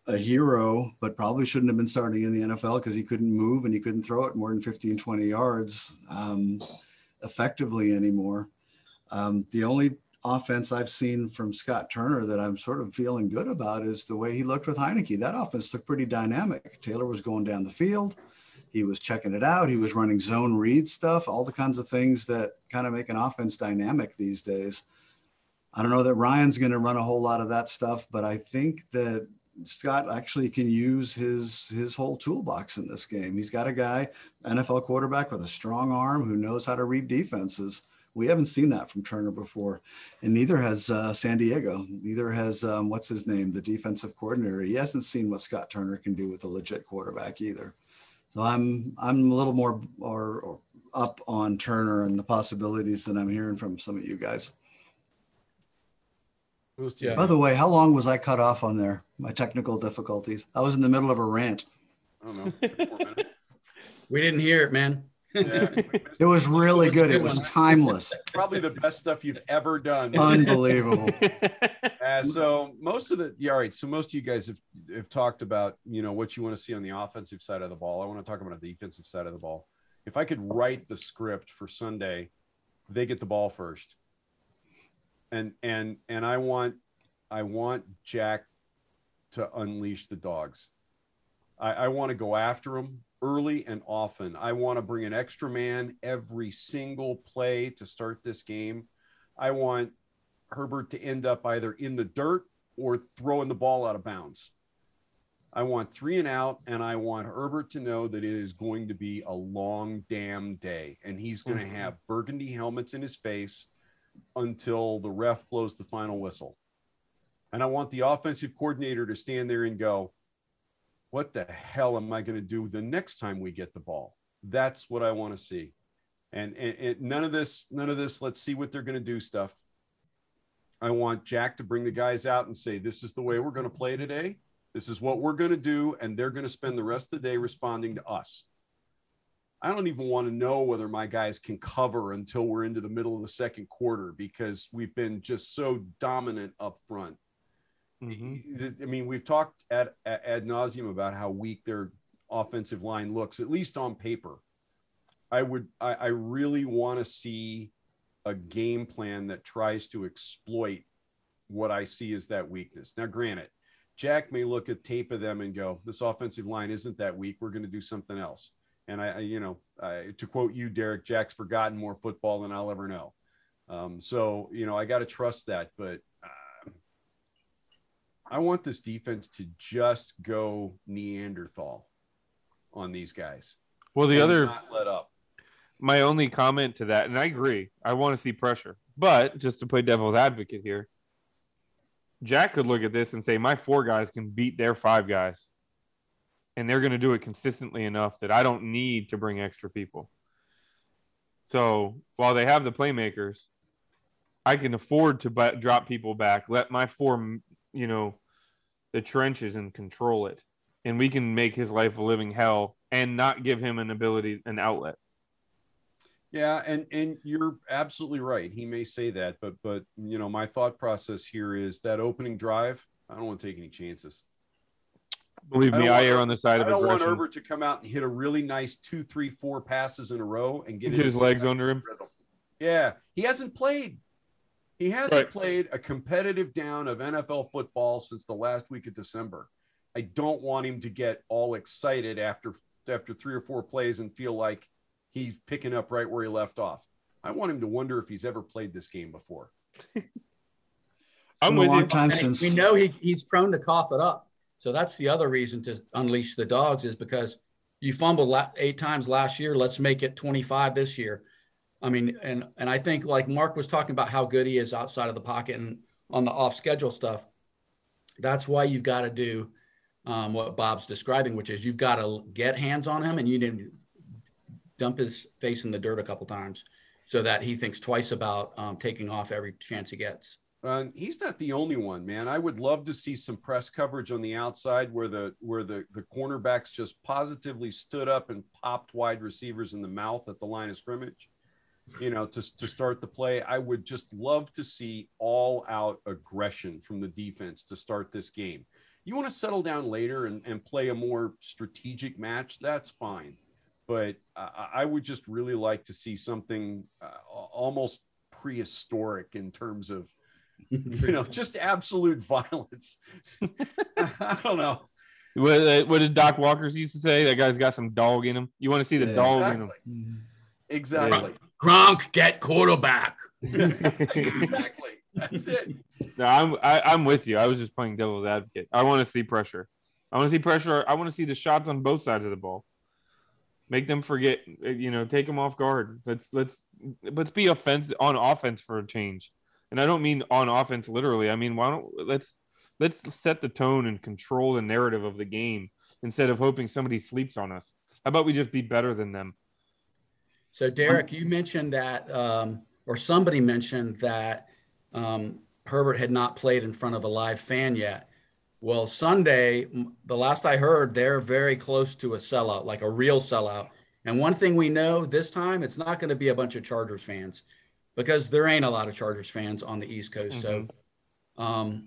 a hero, but probably shouldn't have been starting in the NFL because he couldn't move and he couldn't throw it more than 15, 20 yards effectively anymore. The only offense I've seen from Scott Turner that I'm sort of feeling good about is the way he looked with Heineke. That offense looked pretty dynamic. Taylor was going down the field. He was checking it out. He was running zone read stuff, all the kinds of things that kind of make an offense dynamic these days. I don't know that Ryan's going to run a whole lot of that stuff, but I think that Scott actually can use his whole toolbox in this game. He's got a guy, NFL quarterback with a strong arm who knows how to read defenses. We haven't seen that from Turner before, and neither has San Diego. Neither has what's his name, the defensive coordinator. He hasn't seen what Scott Turner can do with a legit quarterback either. So I'm a little more or up on Turner and the possibilities than I'm hearing from some of you guys. Yeah. By the way, how long was I cut off on there? My technical difficulties. I was in the middle of a rant. I don't know, 3 or 4 minutes. We didn't hear it, man. Yeah, It was really good. It was timeless. probably the best stuff you've ever done. Unbelievable. So most of you guys have talked about, what you want to see on the offensive side of the ball. I want to talk about the defensive side of the ball. If I could write the script for Sunday, they get the ball first. And I want Jack to unleash the dogs. I want to go after them early and often. I want to bring an extra man every single play to start this game. I want Herbert to end up either in the dirt or throwing the ball out of bounds. I want 3 and out, and I want Herbert to know that it is going to be a long damn day, and he's going to have burgundy helmets in his face until the ref blows the final whistle. And I want the offensive coordinator to stand there and go, what the hell am I going to do the next time we get the ball? That's what I want to see. And none of this, let's see what they're going to do stuff. I want Jack to bring the guys out and say, this is the way we're going to play today. This is what we're going to do. And they're going to spend the rest of the day responding to us. I don't even want to know whether my guys can cover until we're into the middle of the second quarter, because we've been just so dominant up front. I mean, we've talked ad nauseum about how weak their offensive line looks, at least on paper. I really want to see a game plan that tries to exploit what I see as that weakness. Now, granted, Jack may look at tape of them and go, this offensive line isn't that weak. We're going to do something else. And to quote you, Derek, Jack's forgotten more football than I'll ever know. So, I got to trust that, but I want this defense to just go Neanderthal on these guys. Well, not let up. My only comment to that, and I agree, I want to see pressure, but just to play devil's advocate here, Jack could look at this and say, my 4 guys can beat their 5 guys, and they're going to do it consistently enough that I don't need to bring extra people. So while they have the playmakers, I can afford to drop people back, let my 4, the trenches, and control it. And we can make his life a living hell and not give him an outlet. Yeah, and you're absolutely right. He may say that, but my thought process here is that opening drive, I don't want to take any chances. Believe me, I err on the side of aggression. I don't want Herbert to come out and hit a really nice 2, 3, 4 passes in a row and get his legs under him. Rhythm. Yeah, he hasn't played. He hasn't played a competitive down of NFL football since the last week of December. I don't want him to get all excited after 3 or 4 plays and feel like he's picking up right where he left off. I want him to wonder if he's ever played this game before. I'm with you. Time since we know he's prone to cough it up. So that's the other reason to unleash the dogs, is because you fumbled 8 times last year. Let's make it 25 this year. I mean, and I think, like Mark was talking about how good he is outside of the pocket and on the off schedule stuff. That's why you've got to do what Bob's describing, which is you've got to get hands on him, and you need to dump his face in the dirt a couple times so that he thinks twice about taking off every chance he gets. He's not the only one, man. I would love to see some press coverage on the outside where the cornerbacks just positively stood up and popped wide receivers in the mouth at the line of scrimmage, to start the play. I would just love to see all out aggression from the defense to start this game. You want to settle down later and play a more strategic match, that's fine. But I would just really like to see something almost prehistoric in terms of, just absolute violence. I don't know. What did Doc Walker used to say? That guy's got some dog in him. You want to see the dog in him. Exactly. Gronk, get quarterback. Exactly. That's it. No, I'm with you. I was just playing devil's advocate. I want to see pressure. I want to see the shots on both sides of the ball. Make them forget, take them off guard. Let's be on offense for a change. And I don't mean on offense literally. I mean, let's set the tone and control the narrative of the game instead of hoping somebody sleeps on us. How about we just be better than them? So Derek, you mentioned that, or somebody mentioned that Herbert had not played in front of a live fan yet. Well, Sunday, the last I heard, they're very close to a sellout, like a real sellout. And one thing we know this time, it's not going to be a bunch of Chargers fans, because there ain't a lot of Chargers fans on the East Coast. Mm-hmm. So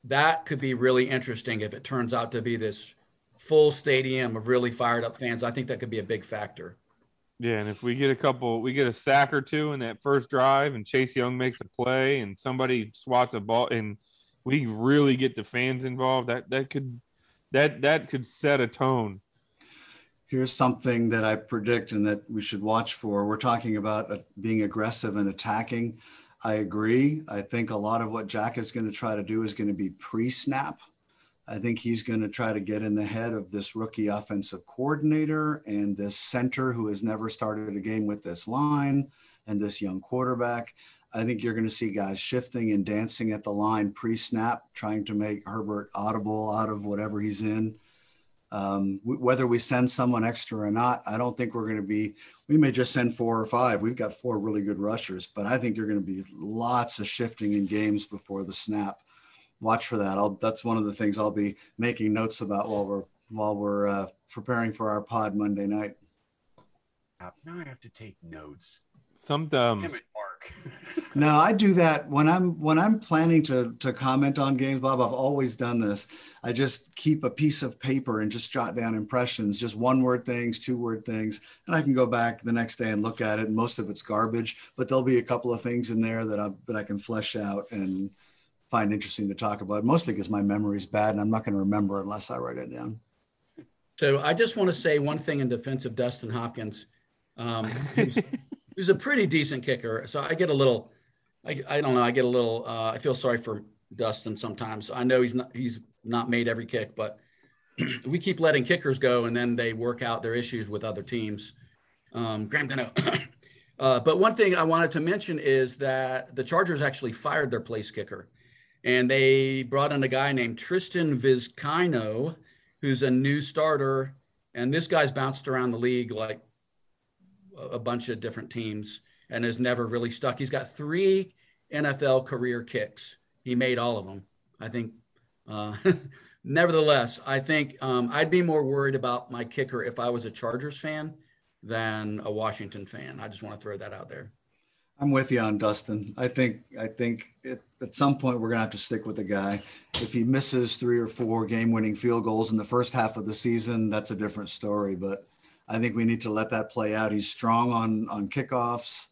that could be really interesting if it turns out to be this full stadium of really fired up fans. I think that could be a big factor. Yeah, and if we get a sack or two in that first drive, and Chase Young makes a play, and somebody swats a ball, and we really get the fans involved, that could set a tone. Here's something that I predict and that we should watch for. We're talking about being aggressive and attacking. I agree. I think a lot of what Jack is going to try to do is going to be pre-snap. I think he's going to try to get in the head of this rookie offensive coordinator and this center who has never started a game with this line and this young quarterback. I think you're going to see guys shifting and dancing at the line pre-snap, trying to make Herbert audible out of whatever he's in. Whether we send someone extra or not, I don't think we may just send 4 or 5. We've got 4 really good rushers, but I think you're going to be lots of shifting in games before the snap. Watch for that. That's one of the things I'll be making notes about while we're preparing for our pod Monday night. Now I have to take notes. Damn it, Mark. No, I do that when I'm planning to comment on games, Bob. I've always done this. I just keep a piece of paper and just jot down impressions, just 1-word things, 2-word things, and I can go back the next day and look at it. And most of it's garbage, but there'll be a couple of things in there that I can flesh out and find interesting to talk about. Mostly because my memory is bad and I'm not going to remember unless I write it down. So I just want to say one thing in defense of Dustin Hopkins. Who's a pretty decent kicker. So I get a little, I don't know. I get a little, I feel sorry for Dustin sometimes. I know he's not made every kick, but we keep letting kickers go and then they work out their issues with other teams. But one thing I wanted to mention is that the Chargers actually fired their place kicker and they brought in a guy named Tristan Vizcaino, who's a new starter. And this guy's bounced around the league like a bunch of different teams and has never really stuck. He's got 3 NFL career kicks. He made all of them, I think. Nevertheless, I think I'd be more worried about my kicker if I was a Chargers fan than a Washington fan. I just want to throw that out there. I'm with you on Dustin. I think at some point we're going to have to stick with the guy. If he misses 3 or 4 game-winning field goals in the first half of the season, that's a different story. But I think we need to let that play out. He's strong on kickoffs,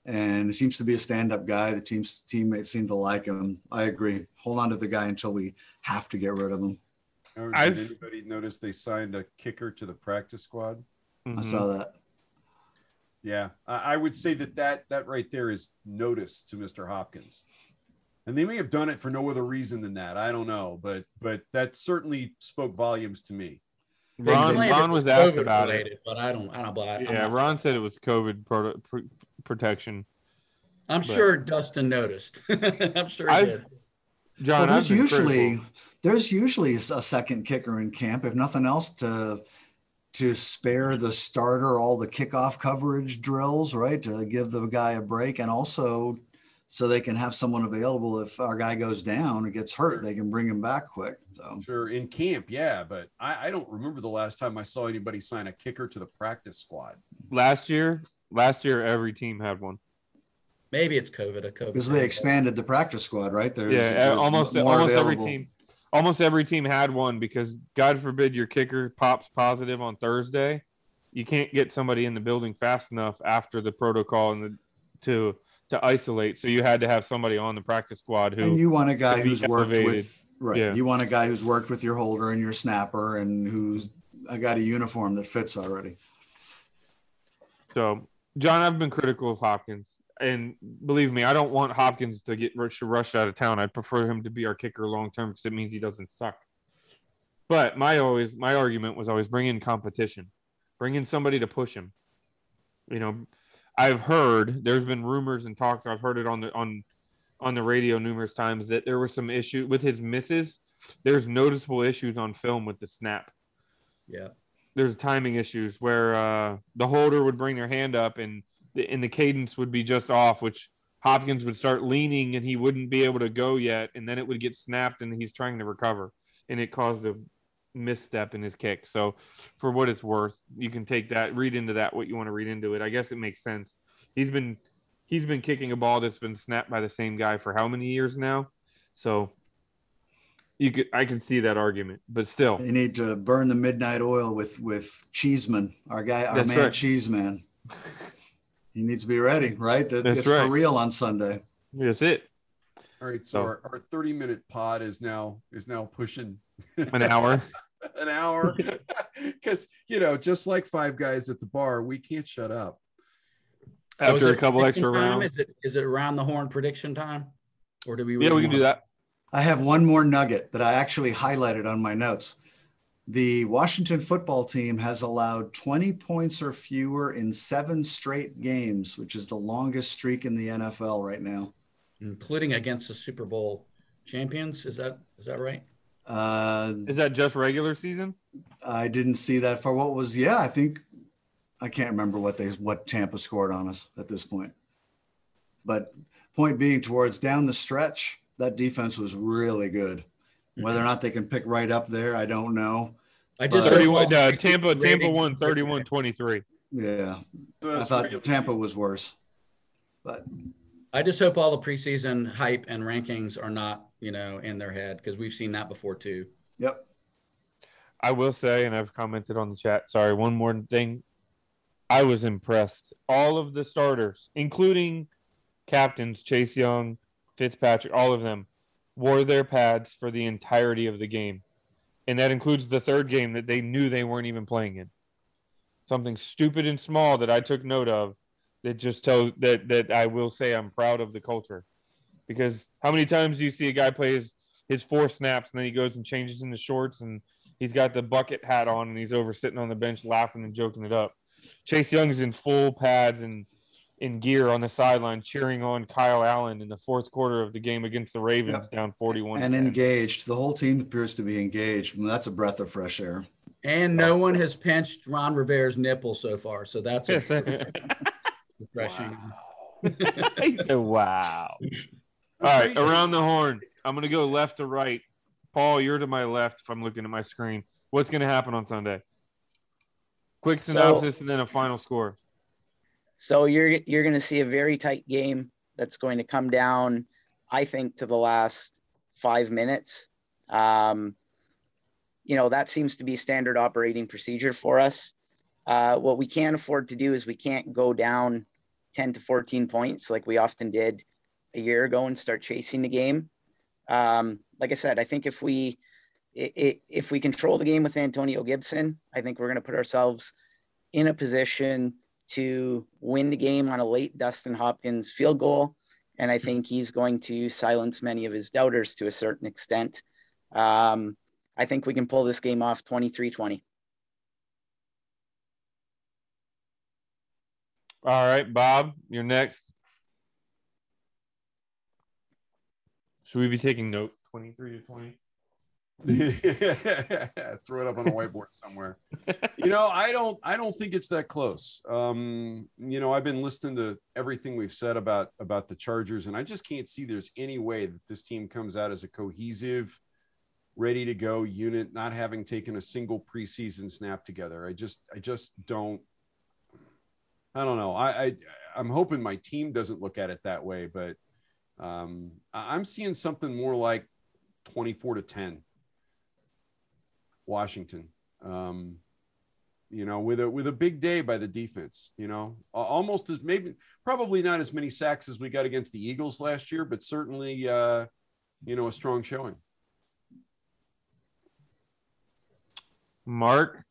and he seems to be a stand-up guy. The teammates seem to like him. I agree. Hold on to the guy until we have to get rid of him. Did anybody notice they signed a kicker to the practice squad? I saw that. Yeah, I would say that right there is notice to Mr. Hopkins. And they may have done it for no other reason than that. I don't know, but that certainly spoke volumes to me. Ron was asked about it, but I don't buy it. Yeah, Ron said it was COVID protection. I'm sure Dustin noticed. I'm sure he did. John, there's usually a second kicker in camp, if nothing else, to spare the starter all the kickoff coverage drills, right? To give the guy a break, and also so they can have someone available if our guy goes down or gets hurt, they can bring him back quick. So. Sure, in camp, yeah, but I don't remember the last time I saw anybody sign a kicker to the practice squad. Last year, every team had one. Maybe it's COVID. Because they expanded the practice squad, right? There's almost every team had one because God forbid your kicker pops positive on Thursday, you can't get somebody in the building fast enough after the protocol to isolate. So you had to have somebody on the practice squad who. And you want a guy who's worked with. Right. Yeah. You want a guy who's worked with your holder and your snapper and who's got a uniform that fits already. So, John, I've been critical of Hopkins. And believe me, I don't want Hopkins to get rushed out of town. I'd prefer him to be our kicker long-term because it means he doesn't suck. But my argument was always bring in competition. Bring in somebody to push him. You know, I've heard, there's been rumors and talks. I've heard it on the radio numerous times that there were some issues with his misses. There's noticeable issues on film with the snap. Yeah. There's timing issues where the holder would bring their hand up and the cadence would be just off, which Hopkins would start leaning and he wouldn't be able to go yet. And then it would get snapped and he's trying to recover. And it caused a misstep in his kick. So for what it's worth, you can take that, read into that what you want to read into it. I guess it makes sense. He's been kicking a ball that's been snapped by the same guy for how many years now? So I can see that argument, but still. You need to burn the midnight oil with Cheeseman, our man right. Cheeseman. He needs to be ready, right? That's it's right. for real on Sunday. That's it. All right, so our 30-minute pod is now pushing an hour. An hour, because just like Five Guys at the bar, we can't shut up After a couple extra rounds. Is it around the horn prediction time, or do we? Yeah, we can do that. I have one more nugget that I actually highlighted on my notes. The Washington football team has allowed 20 points or fewer in 7 straight games, which is the longest streak in the NFL right now, including against the Super Bowl champions. Is that right? Is that just regular season? I didn't see that for what was. I can't remember what Tampa scored on us at this point. But point being, towards down the stretch, that defense was really good. Whether or not they can pick right up there, I don't know. I just Tampa won 31-23. Yeah, I thought Tampa was worse, but I just hope all the preseason hype and rankings are not, in their head, because we've seen that before too. Yep. I will say, and I've commented on the chat. Sorry, one more thing. I was impressed. All of the starters, including captains Chase Young, Fitzpatrick, all of them wore their pads for the entirety of the game. And that includes the third game that they knew they weren't even playing in. Something stupid and small that I took note of that just tells that I will say I'm proud of the culture. Because how many times do you see a guy play his 4 snaps and then he goes and changes into shorts and he's got the bucket hat on and he's over sitting on the bench laughing and joking it up. Chase Young is in full pads and in gear on the sideline cheering on Kyle Allen in the 4th quarter of the game against the Ravens, down 41. And engaged. The whole team appears to be engaged. That's a breath of fresh air. And no one has pinched Ron Rivera's nipple so far, so that's refreshing. Wow. All right, around the horn. I'm going to go left to right. Paul, you're to my left if I'm looking at my screen. What's going to happen on Sunday? Quick synopsis and then a final score. So you're going to see a very tight game that's going to come down, I think, to the last 5 minutes. That seems to be standard operating procedure for us. What we can't afford to do is we can't go down 10 to 14 points like we often did a year ago and start chasing the game. Like I said, I think if we control the game with Antonio Gibson, I think we're going to put ourselves in a position to win the game on a late Dustin Hopkins field goal. And I think he's going to silence many of his doubters to a certain extent. I think we can pull this game off 23-20. All right, Bob, you're next. Should we be taking note? 23-20. Throw it up on a whiteboard somewhere. I don't think it's that close. I've been listening to everything we've said about the Chargers, and I just can't see there's any way that this team comes out as a cohesive, ready to go unit, not having taken a single preseason snap together. I just don't. I don't know. I'm hoping my team doesn't look at it that way, but I'm seeing something more like 24-10. Washington, with a big day by the defense, almost as probably not as many sacks as we got against the Eagles last year, but certainly, a strong showing. Mark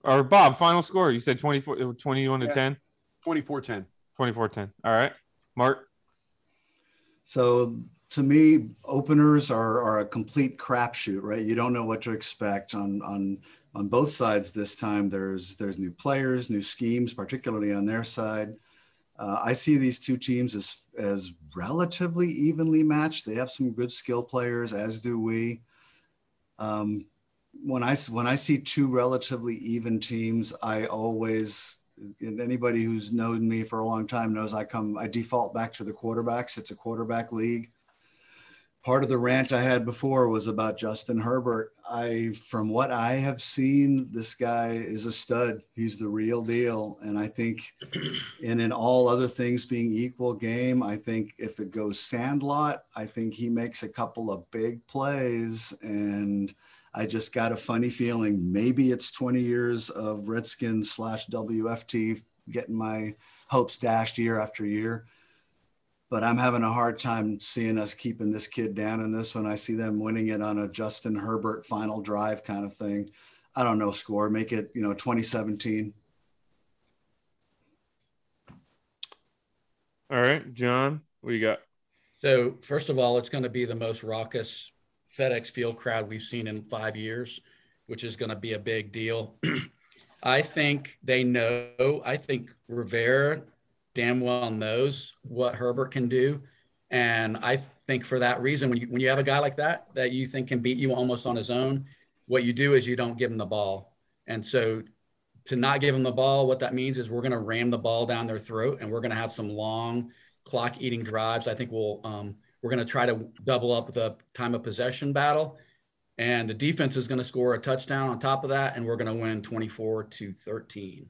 or Bob, final score. You said 21-10. 24-10. 24-10. All right, Mark. So to me, openers are a complete crapshoot, right? You don't know what to expect on both sides this time. There's new players, new schemes, particularly on their side. I see these two teams as relatively evenly matched. They have some good skill players, as do we. When I see two relatively even teams, I always, anybody who's known me for a long time knows I default back to the quarterbacks. It's a quarterback league. Part of the rant I had before was about Justin Herbert. From what I have seen, this guy is a stud. He's the real deal. And I think in all other things being equal game, I think if it goes Sandlot, I think he makes a couple of big plays. And I just got a funny feeling maybe it's 20 years of Redskins /WFT, getting my hopes dashed year after year. But I'm having a hard time seeing us keeping this kid down in this one. I see them winning it on a Justin Herbert final drive kind of thing. I don't know score. Make it, 2017. All right, John, what do you got? So first of all, it's going to be the most raucous FedEx Field crowd we've seen in 5 years, which is going to be a big deal. I think they know. I think Rivera damn well knows what Herbert can do. And I think for that reason, when you have a guy like that you think can beat you almost on his own, what you do is you don't give him the ball. And so to not give him the ball, what that means is we're going to ram the ball down their throat, and we're going to have some long clock eating drives. I think we're going to try to double up the time of possession battle, and the defense is going to score a touchdown on top of that, and we're going to win 24-13.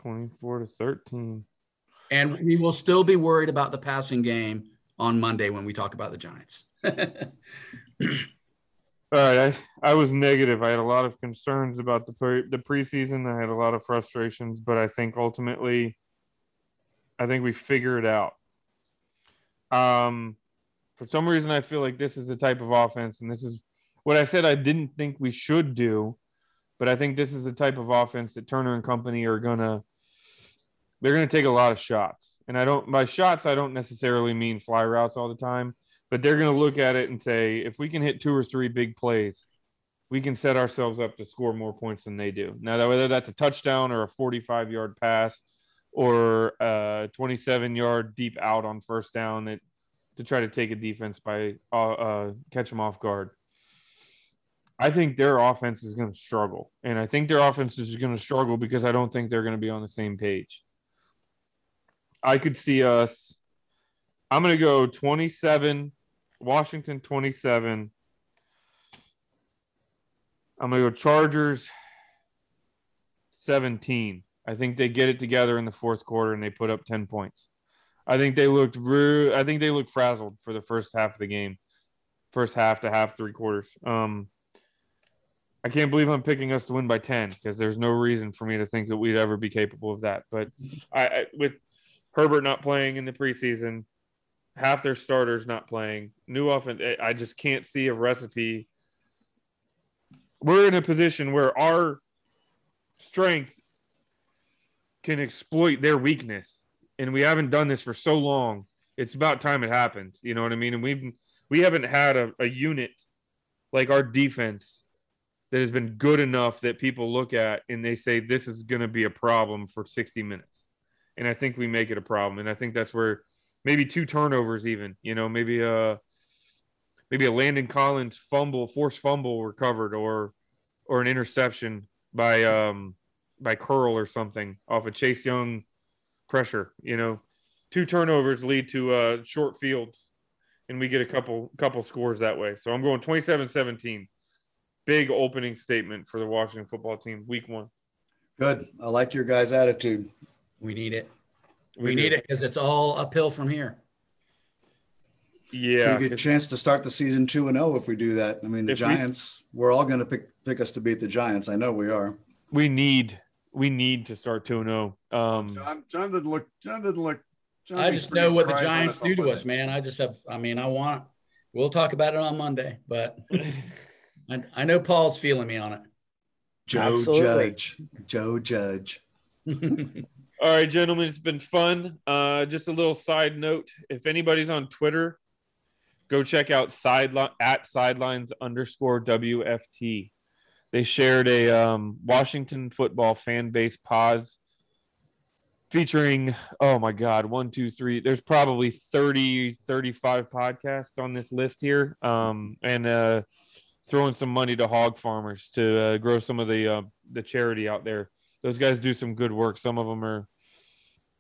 24-13. And we will still be worried about the passing game on Monday when we talk about the Giants. All right, I was negative. I had a lot of concerns about the preseason. I had a lot of frustrations, but I think ultimately, we figure it out. For some reason, I feel like this is the type of offense, and this is what I said I didn't think we should do, but I think this is the type of offense that Turner and company are they're gonna take a lot of shots. And by shots, I don't necessarily mean fly routes all the time. But they're going to look at it and say, if we can hit 2 or 3 big plays, we can set ourselves up to score more points than they do. Now, whether that's a touchdown or a 45-yard pass or a 27-yard deep out on first down to try to take a defense by catch them off guard. I think their offense is going to struggle. And I think their offense is going to struggle because I don't think they're going to be on the same page. I could see us – I'm going to go 27 – Washington 27. I'm going to go Chargers 17. I think they get it together in the fourth quarter and they put up 10 points. I think they looked frazzled for the first half of the game. First half to half, 3 quarters. I can't believe I'm picking us to win by 10 because there's no reason for me to think that we'd ever be capable of that. But with Herbert not playing in the preseason, half their starters not playing, new offense, I just can't see a recipe. We're in a position where our strength can exploit their weakness, and we haven't done this for so long. It's about time it happens. You know what I mean? And we haven't had a unit like our defense that has been good enough that people look at and they say this is going to be a problem for 60 minutes. And I think we make it a problem, and I think that's where maybe 2 turnovers even, maybe a Landon Collins forced fumble recovered or an interception by Curl or something off of Chase Young pressure. 2 turnovers lead to short fields, and we get a couple scores that way. So I'm going 27-17. Big opening statement for the Washington football team, week 1. Good. I like your guys' attitude. We need it. We need it because it's all uphill from here. Yeah. Pretty good chance to start the season 2-0 if we do that. I mean, the Giants, we're all going to pick us to beat the Giants. I know we are. We need to start 2-0. John didn't look. John I just know what the Giants do to us, man. We'll talk about it on Monday, but I know Paul's feeling me on it. Joe Judge. All right, gentlemen, it's been fun. Just a little side note. If anybody's on Twitter, go check out @sidelines_WFT. They shared a Washington football fan base pods featuring, oh my God, 1, 2, 3. There's probably 30, 35 podcasts on this list here. And throwing some money to hog farmers to grow some of the charity out there. Those guys do some good work. Some of them are,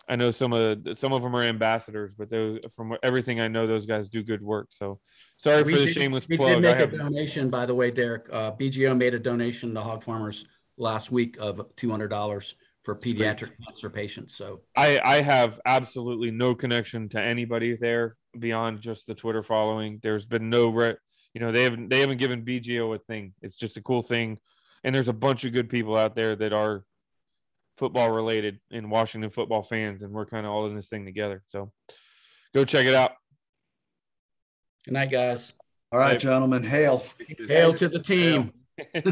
I know some of them are ambassadors, but from everything I know, those guys do good work. So sorry for the shameless plug. We did make a donation, by the way, Derek. BGO made a donation to hog farmers last week of $200 for pediatric cancer patients. So I have absolutely no connection to anybody there beyond just the Twitter following. There's been no, they haven't given BGO a thing. It's just a cool thing. And there's a bunch of good people out there that are football related and Washington football fans, and we're kind of all in this thing together. So go check it out. Good night, guys. All right, gentlemen. Hail. Hail to the team. Hail.